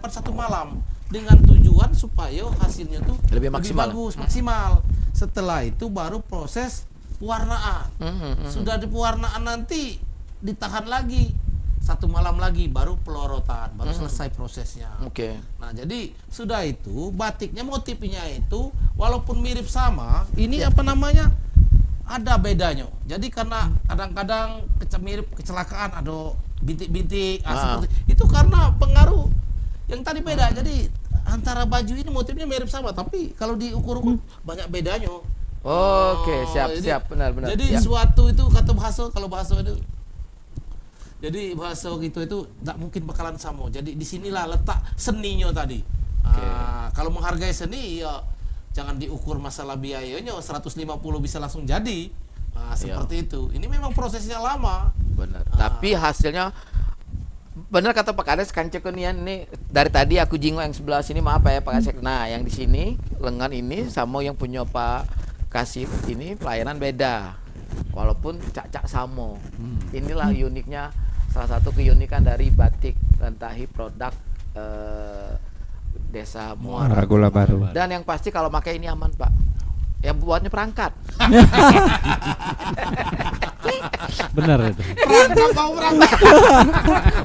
1 malam dengan tujuan supaya hasilnya tuh
lebih maksimal.
bagus, maksimal. Setelah itu baru proses pewarnaan. Sudah di pewarnaan nanti ditahan lagi 1 malam lagi, baru pelorotan, baru selesai prosesnya.
Oke.
Nah, jadi sudah itu batiknya, motifnya itu walaupun mirip sama, ini apa namanya, ada bedanya. Jadi karena kadang-kadang mirip kecelakaan, ada bintik-bintik, seperti itu karena pengaruh yang tadi beda. Jadi antara baju ini motifnya mirip sama, tapi kalau diukur-ukur banyak bedanya.
Oke, siap, benar-benar.
Jadi suatu itu kata bahasa, kalau bahasa itu, jadi bahasa gitu itu tidak mungkin bakalan sama. Jadi disinilah letak seninya tadi. Kalau menghargai seni ya jangan diukur masalah biayanya 150 bisa langsung jadi. Seperti itu. Ini memang prosesnya lama.
Benar. Tapi hasilnya benar kata Pak Kades, kancekunian ini dari tadi aku jinggo yang sebelah sini, maaf ya Pak Kades. Nah, yang di sini lengan ini sama yang punya Pak Kasih ini pelayanan beda. Walaupun cak-cak sama. Inilah uniknya, salah satu keunikan dari batik Lentahi produk Desa Muara
Gula Baru.
Dan yang pasti kalau pakai ini aman, Pak. Yang buatnya perangkat.
Benar itu.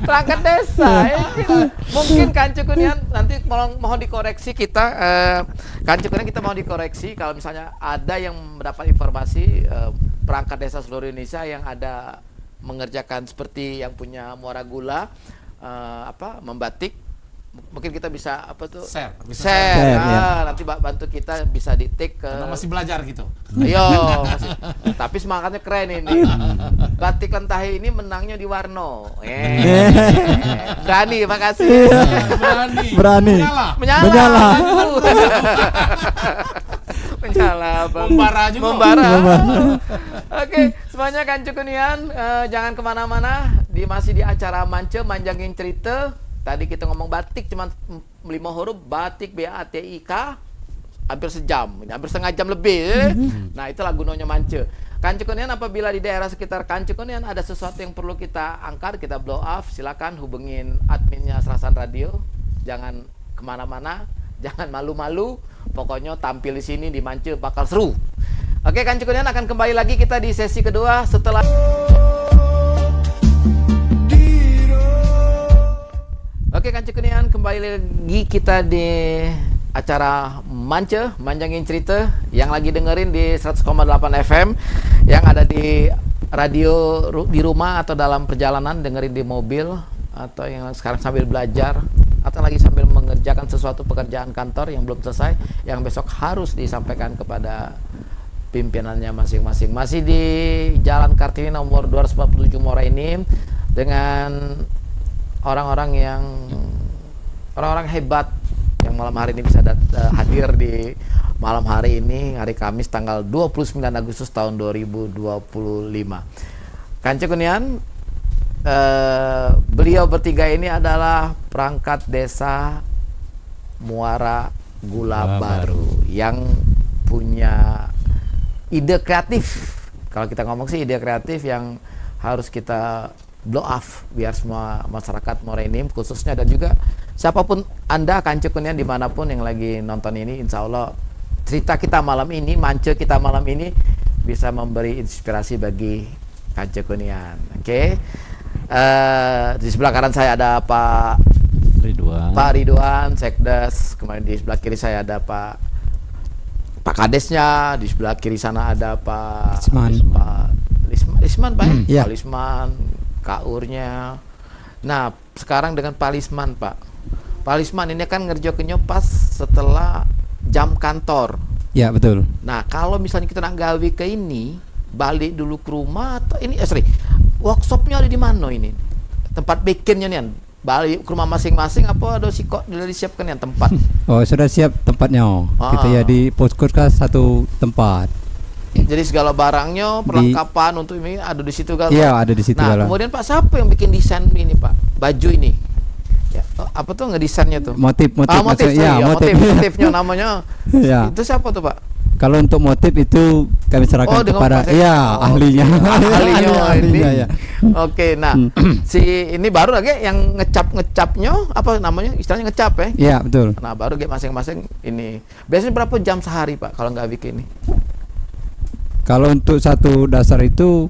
Perangkat desa. Mungkin Kancekunian nanti mohon dikoreksi kita. Kancekunian kita mohon dikoreksi kalau misalnya ada yang mendapat informasi perangkat desa seluruh Indonesia yang ada mengerjakan seperti yang punya Muara Gula, membatik. Mungkin kita bisa share.
Ya.
Nanti bantu kita bisa di-take ke.
Karena masih belajar gitu.
Ayo, tapi semangatnya keren ini. Batik Lentahi ini menangnya di Warno. Berani, makasih.
Berani.
Menyala. Menyala.
Membara juga.
Membara. Oke, semuanya Kancekunian, jangan kemana-mana. Masih di acara Manjangin Cerita. Tadi kita ngomong batik cuma 5 huruf, batik BATIK, hampir sejam, hampir setengah jam lebih. Nah, itulah gunanya Mance. Kancekunian, apabila di daerah sekitar Kancekunian ada sesuatu yang perlu kita angkat, kita blow up, silakan hubungin adminnya Serasan Radio. Jangan kemana-mana, jangan malu-malu. Pokoknya tampil di sini di Mance bakal seru. Oke, Kancekunian akan kembali lagi kita di sesi kedua setelah. Oke, Kancekunian, kembali lagi kita di acara Manjangin Cerita yang lagi dengerin di 100,8 FM, yang ada di radio di rumah atau dalam perjalanan, dengerin di mobil, atau yang sekarang sambil belajar, atau lagi sambil mengerjakan sesuatu pekerjaan kantor yang belum selesai, yang besok harus disampaikan kepada pimpinannya masing-masing. Masih di Jalan Kartini nomor 247 Muara ini dengan orang-orang hebat yang malam hari ini bisa hadir di malam hari ini, hari Kamis tanggal 29 Agustus tahun 2025. Kancekunian, beliau bertiga ini adalah perangkat desa Muara Gula Baru yang punya ide kreatif. Kalau kita ngomong sih ide kreatif yang harus kita blow up biar semua masyarakat Muara ini khususnya, dan juga siapapun Anda Kancekunian dimanapun yang lagi nonton ini, insya Allah cerita kita malam ini, Mance kita malam ini bisa memberi inspirasi bagi Kancekunian. Oke. Di sebelah kanan saya ada Pak Ridwan Sekdes, kemudian di sebelah kiri saya ada Pak Kadesnya, di sebelah kiri sana ada Pak Lisman baik, Pak Lisman, Kaurnya. Nah, sekarang dengan Pak Lisman, Pak Lisman ini kan ngerjainnya pas setelah jam kantor.
Ya, betul.
Nah, kalau misalnya kita nak gawe ke ini, balik dulu ke rumah atau ini workshopnya ada di mana ini? tempat bikinnya nih, balik ke rumah masing-masing apa ada kok sudah disiapkan yang tempat?
Oh, sudah siap tempatnya. Kita ya di Poskurkas satu tempat.
Jadi segala barangnya, perlengkapan untuk ini ada di situ kan?
Iya, ada di situ.
Nah, kemudian Pak, siapa yang bikin desain ini Pak? Baju ini? Ya, apa tuh ngedesainnya tuh?
Motif
motifnya namanya.
Ya.
Itu siapa tuh Pak?
Kalau untuk motif itu kami serahkan kepada ahlinya.
Ahlinya ini.
Ya.
Oke, nah si ini baru lagi yang ngecapnya apa namanya? Istilahnya ngecap ya?
Iya, betul.
Nah, baru kayak masing-masing ini. Biasanya berapa jam sehari Pak kalau nggak bikin ini?
Kalau untuk satu dasar itu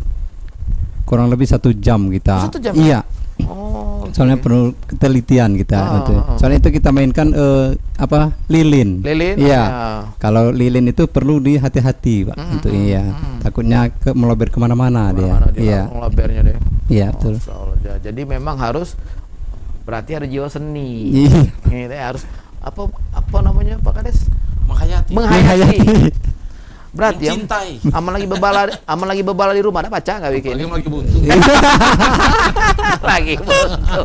kurang lebih 1 jam kita.
1 jam?
Iya.
Oh,
Soalnya perlu ketelitian kita. Soalnya itu kita mainkan lilin.
Lilin?
Iya. Kalau lilin itu perlu di hati-hati Pak. Untuk takutnya melober kemana-mana dia. Iya.
Melobernya deh.
Iya, betul.
Jadi memang harus berarti ada jiwa seni.
Iya.
Ini harus apa namanya Pak Kades?
Menghayati.
Berarti ya,
mencintai.
aman lagi bebala di rumah ada baca nggak bikin?
Lagi buntu.
Lagi buntu.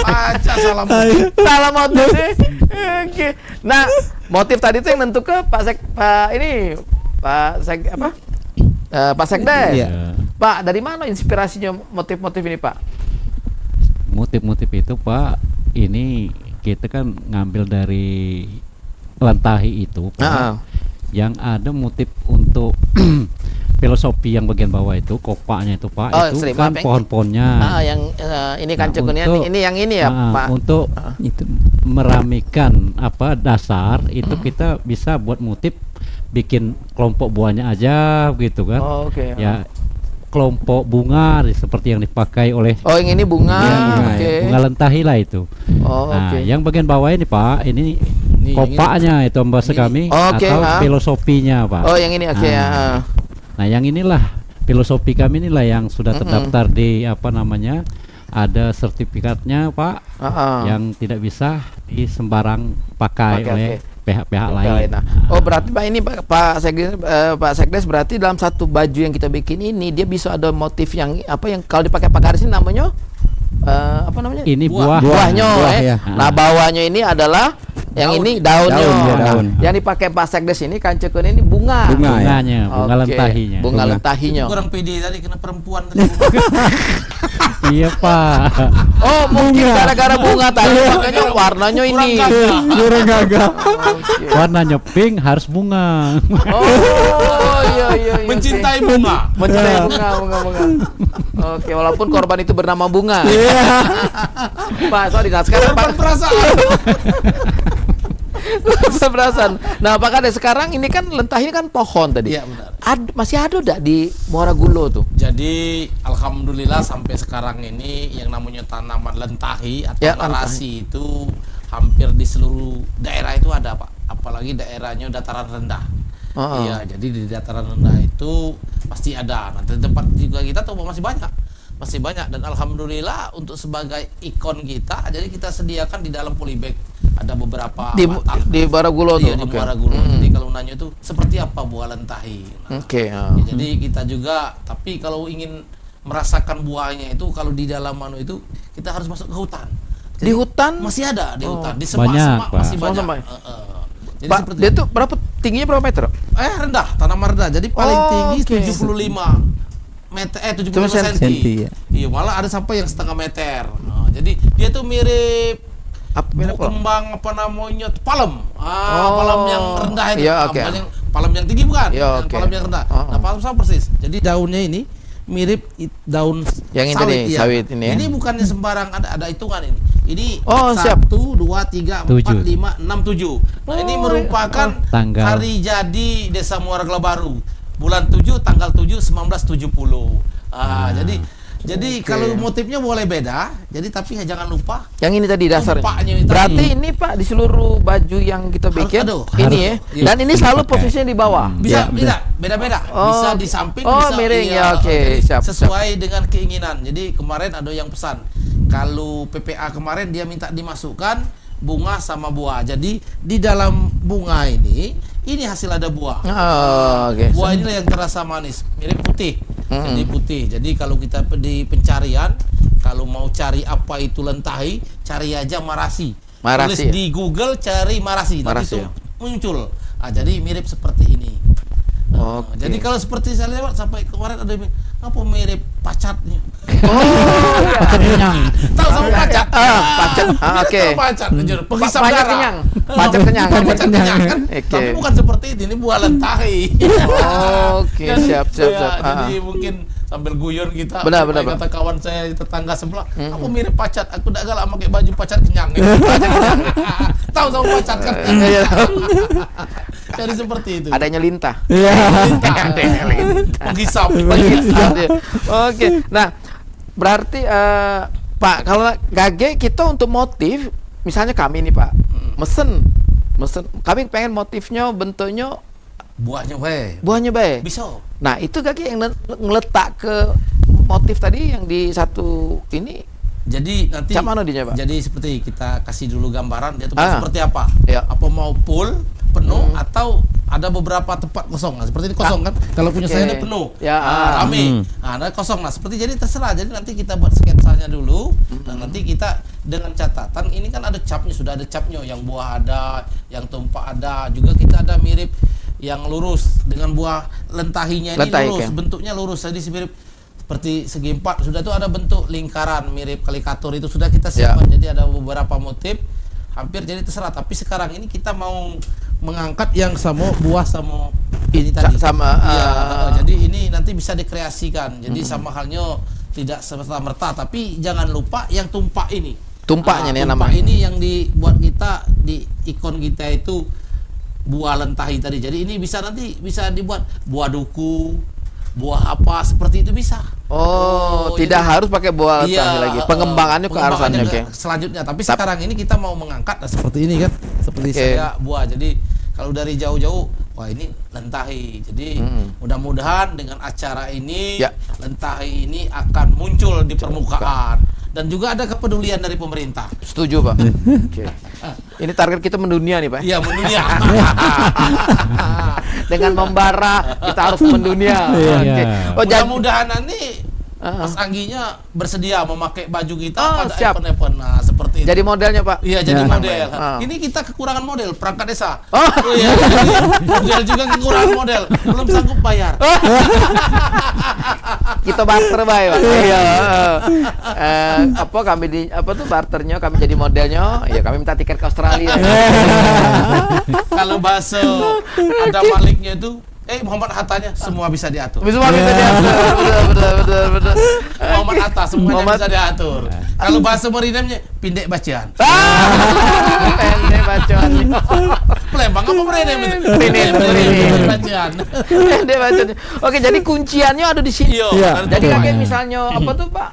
Baca salam.
Salah motif sih. Oke. Nah, motif tadi tuh yang nentu ke Pak Sekdes.
Iya.
Pak, dari mana inspirasinya motif-motif ini, Pak?
Motif-motif itu Pak, ini kita kan ngambil dari Lentahi itu Pak. Yang ada motif untuk filosofi yang bagian bawah itu kopaknya itu Pak, itu kan pohon-pohonnya.
Yang ini kan ini yang ini ya Pak.
Untuk itu meramikan dasar itu kita bisa buat motif bikin kelompok buahnya aja gitu kan. Ya kelompok bunga seperti yang dipakai oleh
yang ini bunga.
Bunga Lentahi lah itu. Yang bagian bawah ini Pak, ini kopaknya itu bahasa kami atau filosofinya Pak.
Yang ini
Nah, yang inilah filosofi kami inilah yang sudah terdaftar di ada sertifikatnya Pak, yang tidak bisa disembarang pakai oleh pihak-pihak lain.
Nah. Berarti Pak ini Pak Sekdes berarti dalam satu baju yang kita bikin ini dia bisa ada motif yang yang kalau dipakai Pak Garis ini namanya apa namanya?
Ini
buahnya.
Ya.
Nah, bawahnya ini adalah yang ini daunnya.
Daun.
Yang dipakai Pak Sekdes ini kancekun ini bunga.
Bunganya, bunga Lentahinya.
Bunga Lentahinya.
Kurang pede tadi kena perempuan tadi.
Iya Pak.
Mungkin gara-gara bunga tadi makanya warnanya ini.
Kurang gagah.
Warnanya pink harus bunga.
Iya.
Mencintai bunga.
Mencintai bunga. Oke, walaupun korban itu bernama Bunga. Pak, sorry, nah sekarang Pak perasaan. Nah, Pak Kades sekarang ini kan Lentahi ini kan pohon tadi.
Iya, benar.
Masih ada enggak di Muara Gulo tuh?
Jadi alhamdulillah sampai sekarang ini yang namanya tanaman Lentahi atau larasi itu hampir di seluruh daerah itu ada Pak. Apalagi daerahnya dataran rendah. Iya, jadi di dataran rendah itu pasti ada. Nah, di tempat juga kita tuh masih banyak dan alhamdulillah untuk sebagai ikon kita, jadi kita sediakan di dalam polybag ada beberapa
di Muara Gulo tuh.
Di Muara Gulo. Jadi kalau nanya itu seperti apa buah Lentahi. Jadi kita juga, tapi kalau ingin merasakan buahnya itu kalau di dalam itu kita harus masuk ke hutan. Jadi,
di hutan
masih ada di hutan, di semak-semak masih banyak. Jadi
Pak, dia tuh tingginya berapa meter?
Rendah, tanaman rendah. Jadi paling tinggi 75 meter, 75 senti. Iya, malah ada sampai yang setengah meter. Jadi dia tuh mirip kembang palem. Palem yang rendah itu. Palem yang tinggi bukan? Palem yang rendah. Nah, palem sama persis. Jadi daunnya ini mirip daun
yang
sawit,
ini sawit ini.
Ini bukannya sembarang, ada hitungan ini. Ini 1, 2, 3, 4, 5, 6, 7. Nah, ini merupakan hari jadi Desa Muara Gela Baru. Bulan 7 tanggal 7 1970. Jadi kalau motifnya boleh beda. Jadi tapi jangan lupa
yang ini tadi dasarnya. Berarti ini Pak di seluruh baju yang kita bikin ini ya. Dan ini selalu posisinya di bawah.
Bisa beda-beda. Bisa di samping, bisa
miring
sesuai dengan keinginan. Jadi kemarin ada yang pesan kalau PPA kemarin dia minta dimasukkan bunga sama buah. Jadi di dalam bunga ini hasil ada buah. Buah inilah yang terasa manis, mirip putih. Jadi putih. Jadi kalau kita di pencarian Kalau mau cari apa itu lentahi, cari aja marasi.
Marasi,
Tulis
ya?
di Google cari marasi, nanti
Marasi,
itu
ya.
muncul. Jadi mirip seperti ini.
Oke.
Jadi kalau seperti saya lewat sampai kemarin ada yang bilang, apa mirip pacatnya?
Pacat kenyang.
Tahu sama pacat?
Pacat.
Oke. Pacat, penghisap
Pajak
darah.
kenyang. Pajak kenyang.
Pajak kenyang kan?
Oke.
Tapi bukan seperti ini buah lentahi.
Oke,
Jadi,
siap.
Jadi mungkin sambil guyon kita.
Benar,
supaya
benar,
kata kawan saya tetangga sebelah, aku mirip pacat. Aku tak galak pakai baju pacat kenyang. Pacat kenyang. Tahu sama pacat kan?
Iya.
Jadi seperti itu.
Adanya lintah.
Adanya lintah. Menghisap.
Oke. Nah, berarti Pak, kalau gage kita untuk motif, misalnya kami nih Pak, mesen, kami pengen motifnya bentuknya
Buahnya baik.
bisa.
Bisa.
Nah, itu gage yang ngeletak ke motif tadi yang di satu ini.
Jadi nanti
Cak mana dinya, Pak?
Jadi seperti kita kasih dulu gambaran dia tuh seperti apa?
Ya.
Apa mau full penuh atau ada beberapa tempat kosong. Nah, seperti ini kosong kan? Kalau punya saya ini penuh.
Ya,
rame. Nah, kosong. Nah, seperti jadi terserah. Jadi nanti kita buat sketsanya dulu. Nah, nanti kita dengan catatan ini kan ada capnya, sudah ada capnya, yang buah ada, yang tumpah ada, juga kita ada mirip yang lurus dengan buah lentahinya ini lurus,
kan?
Bentuknya lurus. Jadi mirip seperti segi empat, sudah tuh ada bentuk lingkaran mirip kalikator, itu sudah kita siapkan. Jadi ada beberapa motif hampir, jadi terserah. Tapi sekarang ini kita mau mengangkat yang sama buah sama ini tadi. Jadi ini nanti bisa dikreasikan. Jadi sama halnya tidak serta-merta, tapi jangan lupa yang tumpah ini.
Tumpahnya nih
tumpah
namanya.
ini yang dibuat kita di ikon kita itu buah lentahi tadi. Jadi ini bisa nanti bisa dibuat buah duku, buah apa seperti itu bisa.
Tidak harus pakai buah lentahi lagi. Pengembangannya ke arah sana, oke.
Selanjutnya, tapi sekarang ini kita mau mengangkat seperti ini kan, seperti saya buah. Jadi kalau dari jauh-jauh, wah ini lentahi. Jadi mudah-mudahan dengan acara ini lentahi ini akan muncul di permukaan. Dan juga ada kepedulian dari pemerintah.
Setuju, Pak. Oke. Ini target kita mendunia nih, Pak.
Iya, mendunia.
Dengan membara kita harus mendunia.
Oke.
Mudah-mudahan nanti Mas Angginya bersedia memakai baju kita pada
siap.
event-event. Nah, seperti itu.
Jadi modelnya, Pak.
Iya, jadi model. Ini kita kekurangan model, perangkat desa. Iya, jadi model juga kekurangan model, belum sanggup bayar.
Kita barter, Pak. Iya. Apa tuh barternya? Kami jadi modelnya. Ya, kami minta tiket ke Australia.
Kalau bahasa ada maliknya itu Muhammad Hattanya semua bisa diatur.
Semua bisa diatur. Betul.
Muhammad Hatta semuanya bisa diatur. Kalau bahasa Merinamnya pindek bacaan.
Pendek bacaan.
Palembang apa Merinam itu?
Pindek
bacaan.
Pendek bacaan. Oke, jadi kunciannya ada di sini.
Iya.
Jadi kakek misalnya apa tuh, Pak?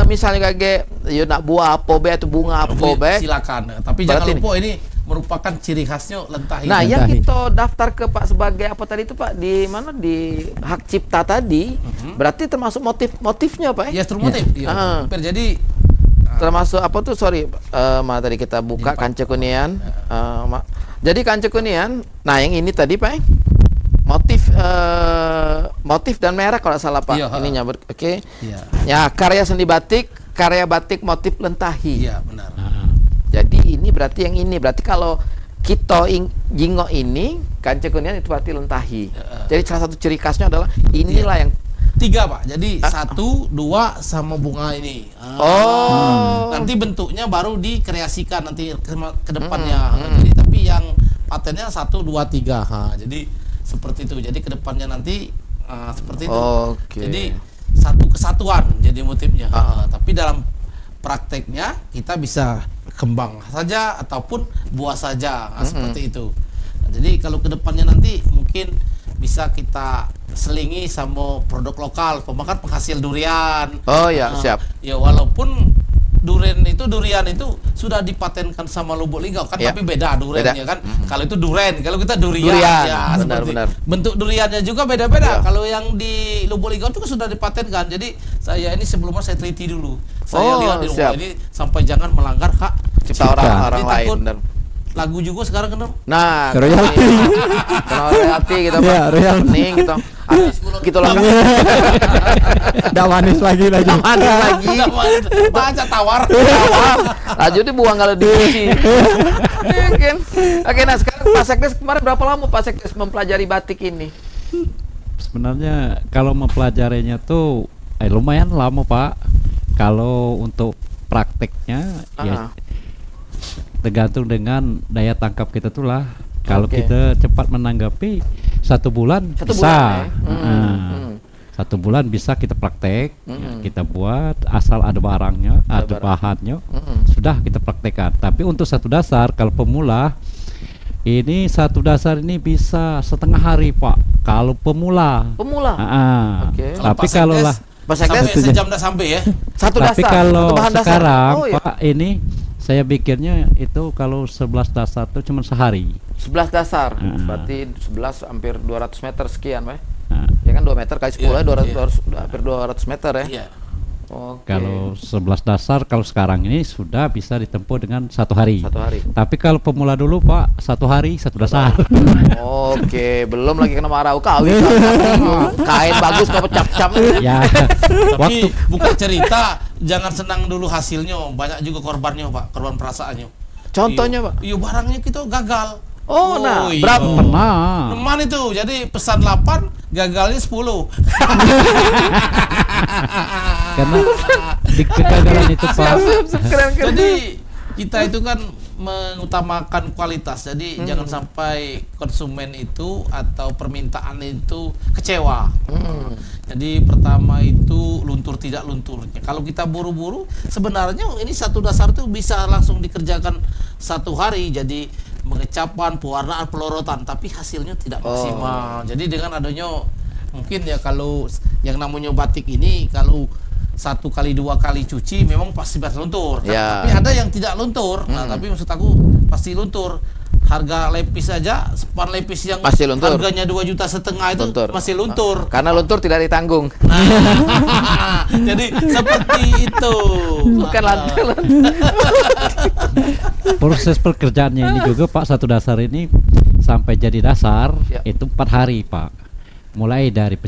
Misalnya kakek nak buah apa be atau bunga apa be?
Silakan. Tapi jangan lupa ini merupakan ciri khasnya lentahi.
Nah, yang kita daftar ke Pak sebagai apa tadi itu, Pak? Di mana? Di hak cipta tadi. Berarti termasuk motifnya, Pak?
Ya, motif. Iya. Jadi
termasuk apa tuh? Sorry, tadi kita buka Kanca Kunian. Jadi Kanca Kunian. Nah, yang ini tadi, Pak. Motif dan merek kalau salah, Pak. Ininya, oke.
Iya.
Ya, karya seni batik, karya batik motif lentahi.
Iya, benar.
Jadi ini berarti yang ini. Berarti kalau kita jingok ini Kanca Kunian itu berarti lentahi. Jadi salah satu ciri khasnya adalah inilah yang
3, Pak. Jadi 1, 2 sama bunga ini. Nanti bentuknya baru dikreasikan nanti ke depannya. Jadi tapi yang patennya 1, 2, 3. Jadi seperti itu. Jadi ke depannya nanti seperti itu. Jadi satu kesatuan jadi motifnya. Tapi dalam prakteknya kita bisa kembang saja ataupun buah saja, seperti itu. Nah, jadi kalau kedepannya nanti mungkin bisa kita selingi sama produk lokal, pemakan penghasil durian.
Siap.
Ya walaupun durian itu sudah dipatenkan sama Lubuk Linggau kan, tapi beda duriannya kan. Kalau itu duren, kalau kita durian. Ya,
benar.
Bentuk duriannya juga beda-beda. Kalau yang di Lubuk Linggau juga sudah dipatenkan. Jadi saya ini sebelumnya saya teliti dulu. Saya lihat di rumah ini sampai jangan melanggar hak
cipta orang lain.
takut
Benar.
lagu juga sekarang kan.
Nah,
Royalty.
kena royalti gitu
Iya,
Pak.
royalti.
Ning gitu. Gitu lah.
Nggak manis lagi.
Manis lagi.
Baca tawar.
Laju dibuang kalau dicuci. Iya kan? Oke, nah sekarang Pak Sekdes kemarin berapa lama Pak Sekdes mempelajari batik ini?
Sebenarnya kalau mempelajarinya tuh lumayan lama Pak. Kalau untuk prakteknya ya tergantung dengan daya tangkap kita tuh lah. Kalau
Oke.
kita cepat menanggapi 1 bulan
Satu
bisa.
bulan, ya?
1 bulan bisa kita praktek, ya,
Mm-mm.
kita buat asal ada barangnya, ada
barang.
bahannya,
Mm-mm.
sudah kita praktekkan. Tapi untuk satu dasar kalau pemula ini satu dasar ini bisa setengah hari Pak. Kalau pemula.
Pemula.
Oke.
Kalau
Tapi
Pak
kalau
Sekdes,
lah,
Pak Sekdes
sampai sejam dah sampai ya.
satu
tapi
dasar.
kalau
satu bahan dasar.
sekarang
Oh, iya.
Pak ini saya pikirnya itu kalau 11 dasar tuh cuma sehari.
11 dasar.
Mm.
Berarti 11 hampir 200 meter sekian, Pak.
Nah,
Ya kan 2 meter kali 10
Iya,
ya 200,
iya.
200 udah hampir 200 meter ya.
Iya.
Oke.
kalau 11 dasar kalau sekarang ini sudah bisa ditempuh dengan 1 hari.
1 hari.
Tapi kalau pemula dulu Pak 1 hari 1 dasar.
Oke, belum lagi kena marah kawin. Kain bagus kau cap-cap.
Ya.
Tapi
Waktu
bukan cerita, jangan senang dulu hasilnya. Banyak juga korbannya Pak, korban perasaannya.
Contohnya, Pak.
Iya barangnya kita gagal.
Oh, nah,
iya.
berapa?
pernah.
Teman itu, jadi pesan 8, gagalnya 10.
Karena di kegagalan itu Pak.
Keren, keren.
Jadi kita itu kan mengutamakan kualitas. Jadi jangan sampai konsumen itu atau permintaan itu kecewa. Jadi pertama itu luntur tidak lunturnya. Kalau kita buru-buru, sebenarnya ini satu dasar itu bisa langsung dikerjakan 1 hari. Jadi mengecapan, pewarnaan, pelorotan, tapi hasilnya tidak maksimal. Jadi dengan adanya mungkin ya kalau yang namanya batik ini kalau 1 kali 2 kali cuci memang pasti luntur.
Ya.
Tapi ada yang tidak luntur. Nah, tapi maksud aku pasti luntur. Harga lepis aja, span lepis yang
Pasti luntur.
harganya 2,5 juta itu
Luntur.
masih luntur.
Karena luntur tidak ditanggung.
Jadi seperti itu.
Bukan lantai.
Proses pekerjaannya ini juga Pak satu dasar ini sampai jadi dasar
Ya.
itu 4 hari Pak. Mulai dari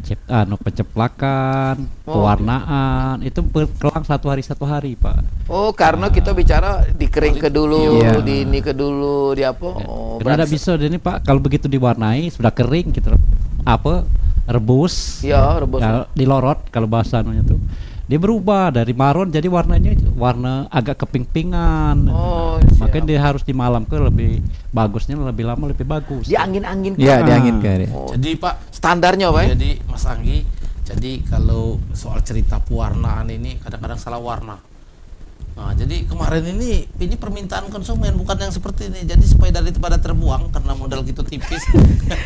penceplakan, pewarnaan itu berkelang 1 hari Pak.
Oh, karena kita bicara dikering ke dulu,
Iya.
di ini ke dulu, di apa? Oh,
Karena ada bisa ini Pak kalau begitu diwarnai sudah kering kita rebus,
Iya, rebus.
ya, dilorot kalau bahasa anunya tuh. Dia berubah dari marun jadi warnanya warna agak keping-pingan.
Oh,
Makanya dia harus dimalamkan lebih bagusnya lebih lama lebih bagus.
di angin-angin.
Iya, dianginkan. Ya.
Oh,
Jadi Pak,
standarnya, Pak.
jadi Mas Anggi, jadi kalau soal cerita pewarnaan ini kadang-kadang salah warna. Nah, jadi kemarin ini permintaan konsumen bukan yang seperti ini. Jadi supaya daripada terbuang karena modal gitu tipis.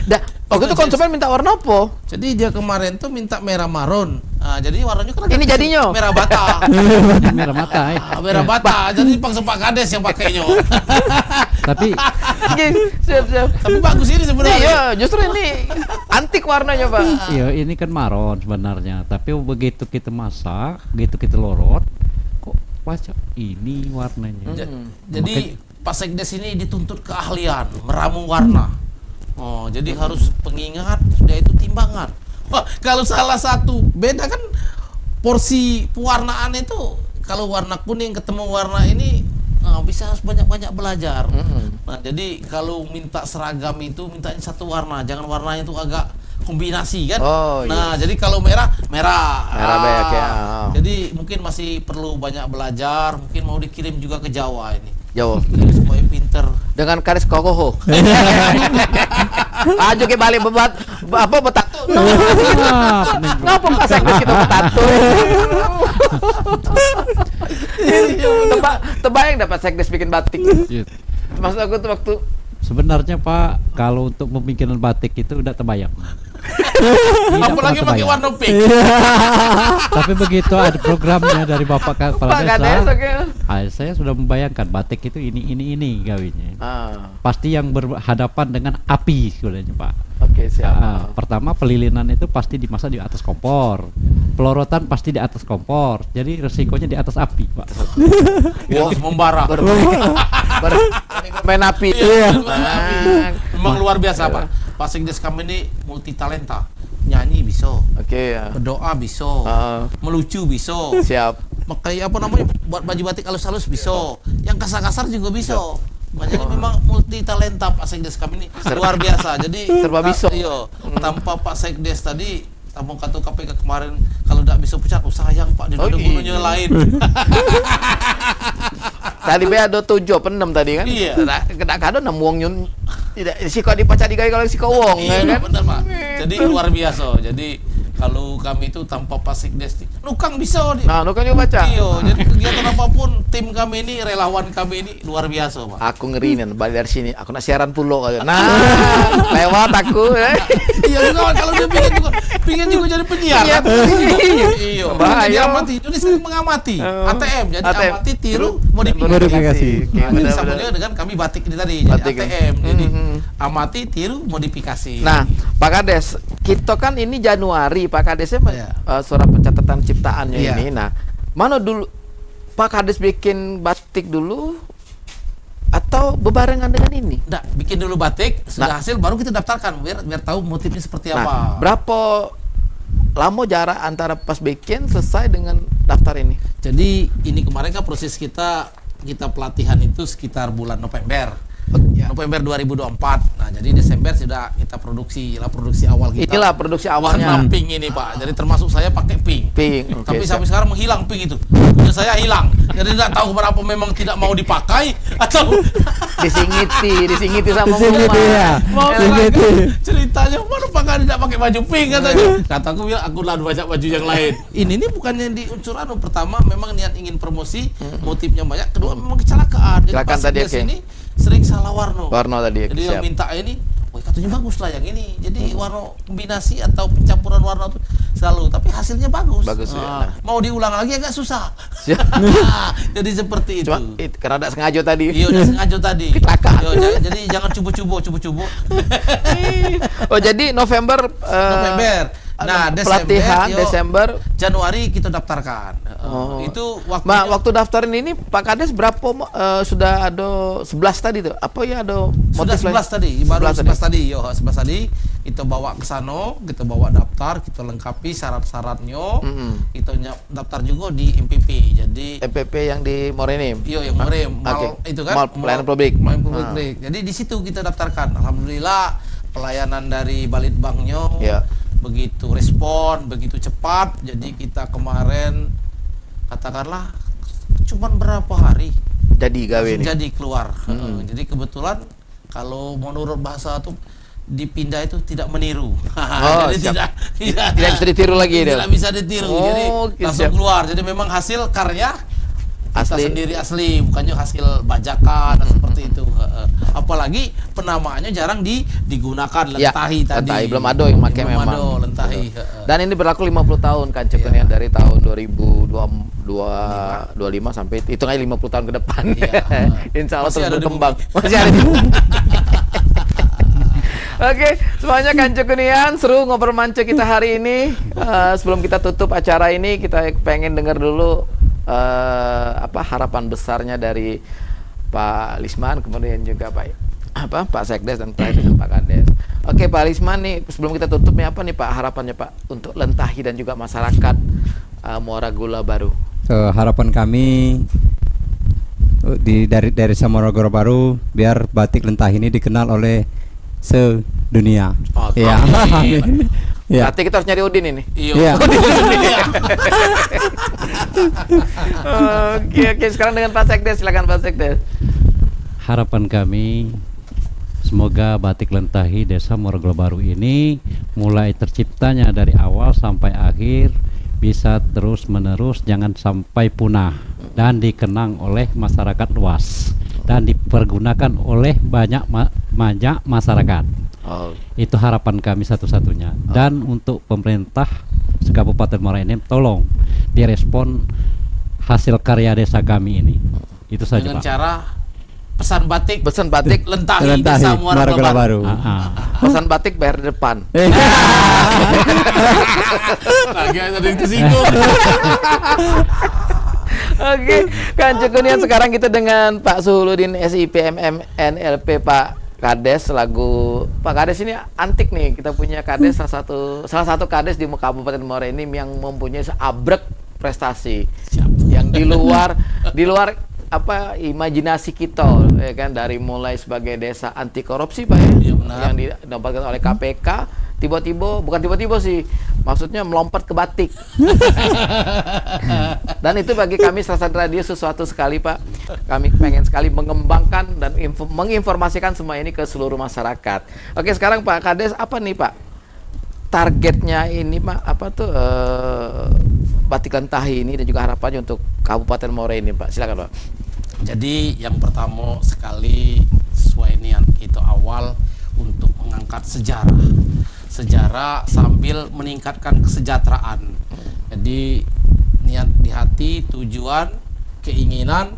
Dah, waktu itu konsumen minta warna apa?
Jadi dia kemarin tuh minta merah marun. Nah, jadi warnanya kan
Ini jadinya?
merah bata.
Merah mata ya.
Merah bata. Jadi paksa Pak Kades yang pakainya.
Tapi
Siap.
Tapi bagus ini sebenarnya.
Iya, justru ini antik warnanya, Pak.
iya ini kan marun sebenarnya. Tapi begitu kita masak, begitu kita lorot, kok wajah ini warnanya.
Jadi Pak Sekdes ini dituntut keahlian meramu warna. Oh, jadi harus pengingat, sudah itu timbangan. Wah, kalau salah satu beda kan porsi pewarnaan itu. Kalau warna kuning ketemu warna ini bisa harus banyak-banyak belajar. Nah, jadi kalau minta seragam itu mintanya satu warna, jangan warnanya itu agak kombinasi kan.
Oh,
Nah, jadi kalau merah.
Merah banyak ya.
Jadi mungkin masih perlu banyak belajar, mungkin mau dikirim juga ke Jawa ini.
Jawa.
Jadi supaya pinter.
Dengan karis kokoho. Ajo ke balik betatu. Ngapa Pak Sekdes kita betatu? Terbayang dapat Sekdes bikin batik. Maksud aku tuh waktu
Sebenarnya Pak, kalau untuk pembikinan batik itu udah terbayang.
Apalagi pakai warna pink.
Tapi begitu ada programnya dari Bapak Kepala
Pak Kades,
Desa,
oke.
saya sudah membayangkan batik itu ini gawinya.
Ah,
Pasti yang berhadapan dengan api sebenarnya Pak.
oke siap.
Pertama pelilinan itu pasti dimasak di atas kompor. pelorotan pasti di atas kompor, jadi resikonya di atas api, Pak.
Harus membara.
Main api.
Iya, memang luar biasa Pak. Pak Sekdes kami ini multi talenta. Nyanyi bisa,
Oke ya.
berdoa bisa, melucu bisa,
Siap.
kayak apa namanya, buat baju batik halus-halus bisa, yang kasar-kasar juga bisa. Jadi memang multi talenta Pak Sekdes kami ini luar biasa. Jadi
Serba bisa.
Iya, tanpa Pak Sekdes tadi, tamu kartu KPK kemarin kalau tidak bisa pecat, sayang Pak, dia ada gunanya lain.
Tadi be ada 7 apa 6 tadi kan?
Iya.
Kena kado 6 wong nyun. Tidak si kok dipacat digawe kalau si kok wong
Iya,
kan?
benar Pak. Jadi luar biasa. Jadi kalau kami itu tanpa Pak Sekdes, Nukang bisa nih.
Nah, lu kan juga baca.
Iya, jadi kegiatan apapun tim kami ini, relawan kami ini luar biasa Pak.
Aku ngerinin balik dari sini. Aku nak siaran pulau kali. Nah, lewat aku.
Iya juga kalau dia pingin juga jadi penyiar.
Iya.
Iya.
Bahaya.
Jadi amati, ini sering mengamati. ATM, jadi
ATM.
amati, tiru, modifikasi.
Modifikasi.
Oke,
Nah, jadi
benar-benar.
sambungnya dengan kami batik ini tadi,
Batik,
jadi ATM. Jadi amati, tiru, modifikasi.
Nah, Pak Kades, kita kan ini Januari, Pak Kadesnya
Iya.
surat pencatatan ciptaannya
Iya.
ini. Nah, mana dulu Pak Kades bikin batik dulu atau bebarengan dengan ini?
Nggak, bikin dulu batik, sudah hasil baru kita daftarkan biar tahu motifnya seperti
Nah,
apa.
berapa lama jarak antara pas bikin selesai dengan daftar ini?
Jadi ini kemarin kan proses kita pelatihan itu sekitar bulan November. November 2024. Nah, jadi Desember sudah kita produksi awal kita.
Inilah produksi awalnya.
Warna pink ini Pak. Jadi termasuk saya pakai pink.
Pink. Oke,
Tapi
siap.
sampai sekarang menghilang pink itu. Punya saya hilang. Jadi tidak tahu kenapa, memang tidak mau dipakai atau
disingiti sama
Disingiti,
rumah.
ya.
mau
Disingiti.
ceritanya mana Pak Kades tidak pakai baju pink katanya. Kataku bilang aku lah banyak baju yang lain. Ini nih bukannya di unsur pertama memang niat ingin promosi, motifnya banyak. Kedua memang kecelakaan. Jadi
Kecelakaan
pas
tadi,
di
oke.
sini sering salah warna.
Warna tadi,
Jadi
siap.
yang minta ini, wah katanya bagus lah yang ini. Jadi warna kombinasi atau pencampuran warna itu selalu, tapi hasilnya bagus.
Bagus, ya. Nah.
Mau diulang lagi agak susah.
Siap.
Jadi seperti itu.
Cuma karena ada sengaja tadi.
Iya, udah sengaja tadi.
Kecelakaan.
Iya, jadi jangan cubu-cubu.
Oh, jadi November
November. Nah,
pelatihan Desember.
Januari kita daftarkan.
Oh.
Itu waktunya.
Waktu daftarin ini Pak Kades berapa sudah ada 11 tadi tuh? Apa ya ada
Sudah
motif
11
lain?
tadi, baru
11
11 tadi. Yo, 11 tadi kita bawa ke sana, kita bawa daftar, kita lengkapi syarat-syaratnya. Kita daftar juga di MPP. Jadi
MPP yang di Morenim.
iya yang Merem,
Oke.
itu kan
Mall pelayanan publik.
Pelayanan publik. Jadi di situ kita daftarkan. Alhamdulillah pelayanan dari Balitbangnya
Iya.
begitu respon, begitu cepat. Jadi kita kemarin katakanlah cuman berapa hari
Jadi gawe
langsung
nih.
jadi keluar. Jadi kebetulan kalau menurut bahasa tuh dipindah itu tidak meniru. Jadi
siap.
tidak
Tidak bisa ditiru lagi dia.
tidak bisa ditiru. Jadi
Oke,
langsung
siap.
keluar. Jadi memang hasil karya kita
Asli.
sendiri asli, bukannya hasil bajakan seperti itu. Apalagi penamaannya jarang digunakan,
Ya,
lentahi tadi.
lentahi. Belum ada yang pakai
Belum
memang.
ada, lentahi.
Dan ini berlaku 50 tahun kan Cekunian dari tahun 2025 sampai hitung aja 50 tahun ke depan.
Iya.
Insya Allah
Masih
terus
ada di
berkembang.
bumi.
Masih ada di bumi. Oke, semuanya kan Cekunian seru ngobrol manca kita hari ini. Sebelum kita tutup acara ini, kita pengen dengar dulu harapan besarnya dari Pak Lisman, kemudian juga Pak Sekdes dan terakhir dengan Pak Kades. Oke, Pak Lisman nih, sebelum kita tutup nih, apa nih Pak harapannya Pak untuk Lentahi dan juga masyarakat Muara Gula Baru?
Harapan kami dari Muara Gula Baru biar batik Lentahi ini dikenal oleh sedunia.
Oke.
Ya. Ya.
Berarti kita harus nyari Udin ini.
Iya.
Iya.
Oke, sekarang dengan Pak Sekdes, silakan Pak Sekdes.
Harapan kami semoga batik Lentahi Desa Muara Gula Baru ini mulai terciptanya dari awal sampai akhir bisa terus menerus, jangan sampai punah dan dikenang oleh masyarakat luas dan dipergunakan oleh banyak masyarakat.
Oh.
Itu harapan kami satu-satunya. Dan untuk pemerintah Kabupaten Muara Enim, tolong direspon hasil karya desa kami ini. Itu saja,
Dengan
Pak.
cara pesan batik lentahi
Lentahi,
Desa Muara
Muara Gula
Baru.
Pesan batik bayar di depan.
Lagi ada yang tersinggung.
Oke, Kanca Kunian, sekarang kita dengan Pak Suhuludin SIP MM NLP Pak Kades. Lagu Pak Kades ini antik nih. Kita punya Kades salah satu Kades di Kabupaten Muara ini yang mempunyai seabrek prestasi. Yang di luar apa imajinasi kita, ya kan, dari mulai sebagai desa anti korupsi Pak ya,
Iya, benar.
yang didapatkan oleh KPK, bukan tiba-tiba sih, maksudnya melompat ke batik. Dan itu bagi kami Serasan Radio sesuatu sekali Pak. Kami pengen sekali mengembangkan dan menginformasikan semua ini ke seluruh masyarakat. Oke, sekarang Pak Kades, apa nih Pak targetnya ini Pak, apa tuh batik lentahi ini dan juga harapannya untuk Kabupaten Muara ini Pak? Silakan Pak.
Jadi yang pertama sekali sesuai niat itu awal untuk mengangkat sejarah sambil meningkatkan kesejahteraan. Jadi niat di hati, tujuan, keinginan,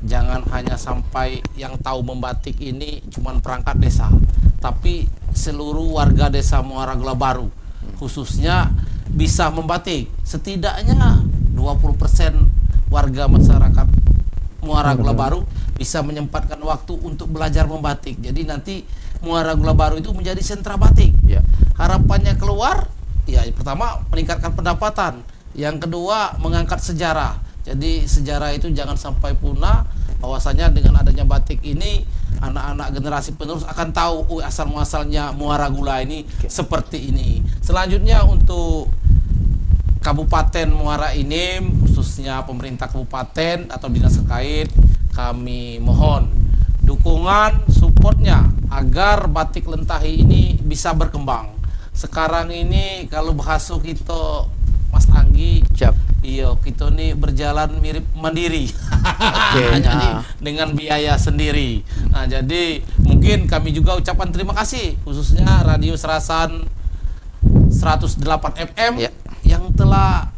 jangan hanya sampai yang tahu membatik ini cuman perangkat desa, tapi seluruh warga desa Muara Gula Baru khususnya bisa membatik. Setidaknya 20% warga masyarakat Muara Gula Baru bisa menyempatkan waktu untuk belajar membatik. Jadi nanti Muara Gula Baru itu menjadi sentra batik.
Ya.
Harapannya keluar, ya pertama meningkatkan pendapatan, yang kedua mengangkat sejarah. Jadi sejarah itu jangan sampai punah. Bahwasanya dengan adanya batik ini, anak-anak generasi penerus akan tahu asal muasalnya Muara Gula ini seperti ini. Selanjutnya untuk Kabupaten Muara ini, khususnya pemerintah kabupaten atau dinas terkait, kami mohon dukungan, supportnya agar batik lentahi ini bisa berkembang. Sekarang ini kalau bahasa kita, Mas Anggi, iya kita nih berjalan mirip mandiri. Jadi dengan biaya sendiri. Nah, jadi mungkin kami juga ucapkan terima kasih khususnya Radio Serasan 108 FM yang telah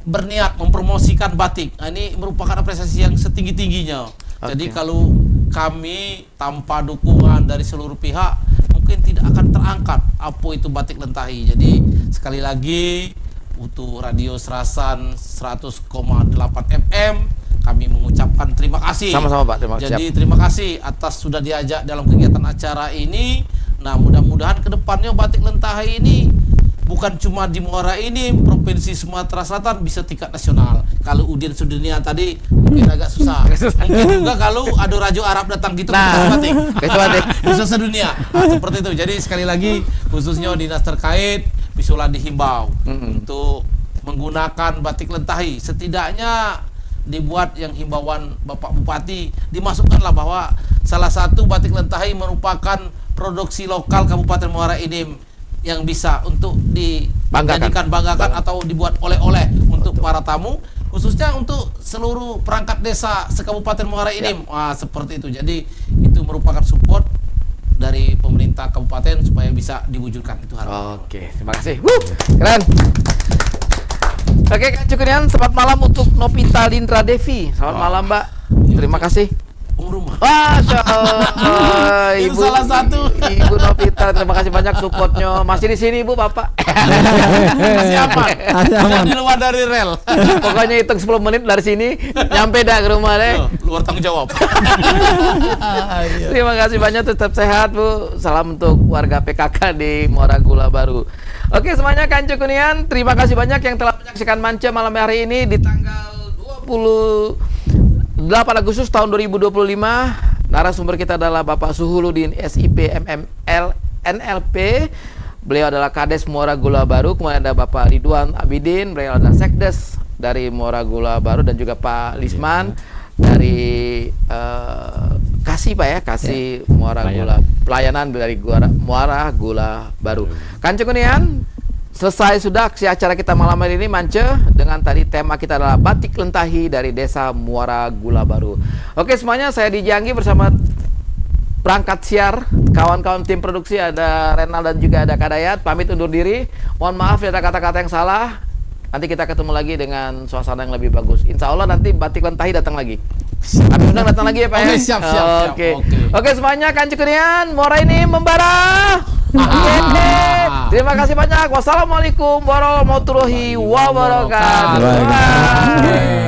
berniat mempromosikan batik. Nah, ini merupakan apresiasi yang setinggi-tingginya. Jadi kalau kami tanpa dukungan dari seluruh pihak mungkin tidak akan terangkat apa itu batik lentahi. Jadi sekali lagi untuk Radio Serasan 100,8 FM kami mengucapkan terima kasih.
Sama-sama Pak, terima kasih.
Jadi terima kasih atas sudah diajak dalam kegiatan acara ini. Nah, mudah-mudahan kedepannya batik lentahi ini bukan cuma di Muara ini, Provinsi Sumatera Selatan, bisa tingkat nasional. Kalau Udin Sudirnia tadi mungkin agak susah. Mungkin juga kalau ada Raja Arab datang gitu, batik bisa sedunia. Nah, seperti itu. Jadi sekali lagi khususnya dinas terkait bisulah dihimbau untuk menggunakan batik lentahi. Setidaknya dibuat yang himbauan Bapak Bupati, dimasukkanlah bahwa salah satu batik lentahi merupakan produksi lokal Kabupaten Muara Enim yang bisa untuk banggakan atau dibuat oleh-oleh untuk para tamu, khususnya untuk seluruh perangkat desa sekabupaten Muara Enim. Wah, seperti itu. Jadi itu merupakan support dari pemerintah kabupaten supaya bisa diwujudkan itu harapan.
Oke, terima kasih. Keren. Oke, Kak Cukunian, selamat malam untuk Novita Lindra Devi. Selamat malam, Mbak. Terima kasih.
Rumah.
Masya Allah,
Ibu salah satu.
Ibu Novita, terima kasih banyak supportnya. Masih di sini Ibu, Bapak.
Masih aman. Jangan di luar dari rel.
Pokoknya hitung 10 menit dari sini nyampe dah ke rumah deh.
Luar tanggung jawab.
Terima kasih banyak, tetap sehat Bu. Salam untuk warga PKK di Muara Gula Baru. Oke semuanya, Kanca Kunian, terima kasih banyak yang telah menyaksikan Manca malam hari ini di tanggal 28 Agustus tahun 2025. Narasumber kita adalah Bapak Suhuludin SIP MML NLP. Beliau adalah Kades Muara Gula Baru. Kemudian ada Bapak Ridwan Abidin, beliau adalah Sekdes dari Muara Gula Baru, dan juga Pak Lisman dari Kasih Pak ya, Kasih Muara Gula, pelayanan dari Muara Gula Baru. Kanca Kunian, selesai sudah acara kita malam hari ini Mance, dengan tadi tema kita adalah batik lentahi dari desa Muara Gula Baru. Oke semuanya, saya Dijanggi bersama perangkat siar, kawan-kawan tim produksi, ada Renal dan juga ada Kadayat, pamit undur diri. Mohon maaf ada kata-kata yang salah. Nanti kita ketemu lagi dengan suasana yang lebih bagus. Insya Allah nanti batik lentahi datang lagi. Kami undang datang lagi ya Pak ya.
Oke, siap.
Oke semuanya, Kanci Kurniawan, Muara ini membara. Terima kasih banyak. Wassalamualaikum warahmatullahi wabarakatuh.
Waalaikumsalam.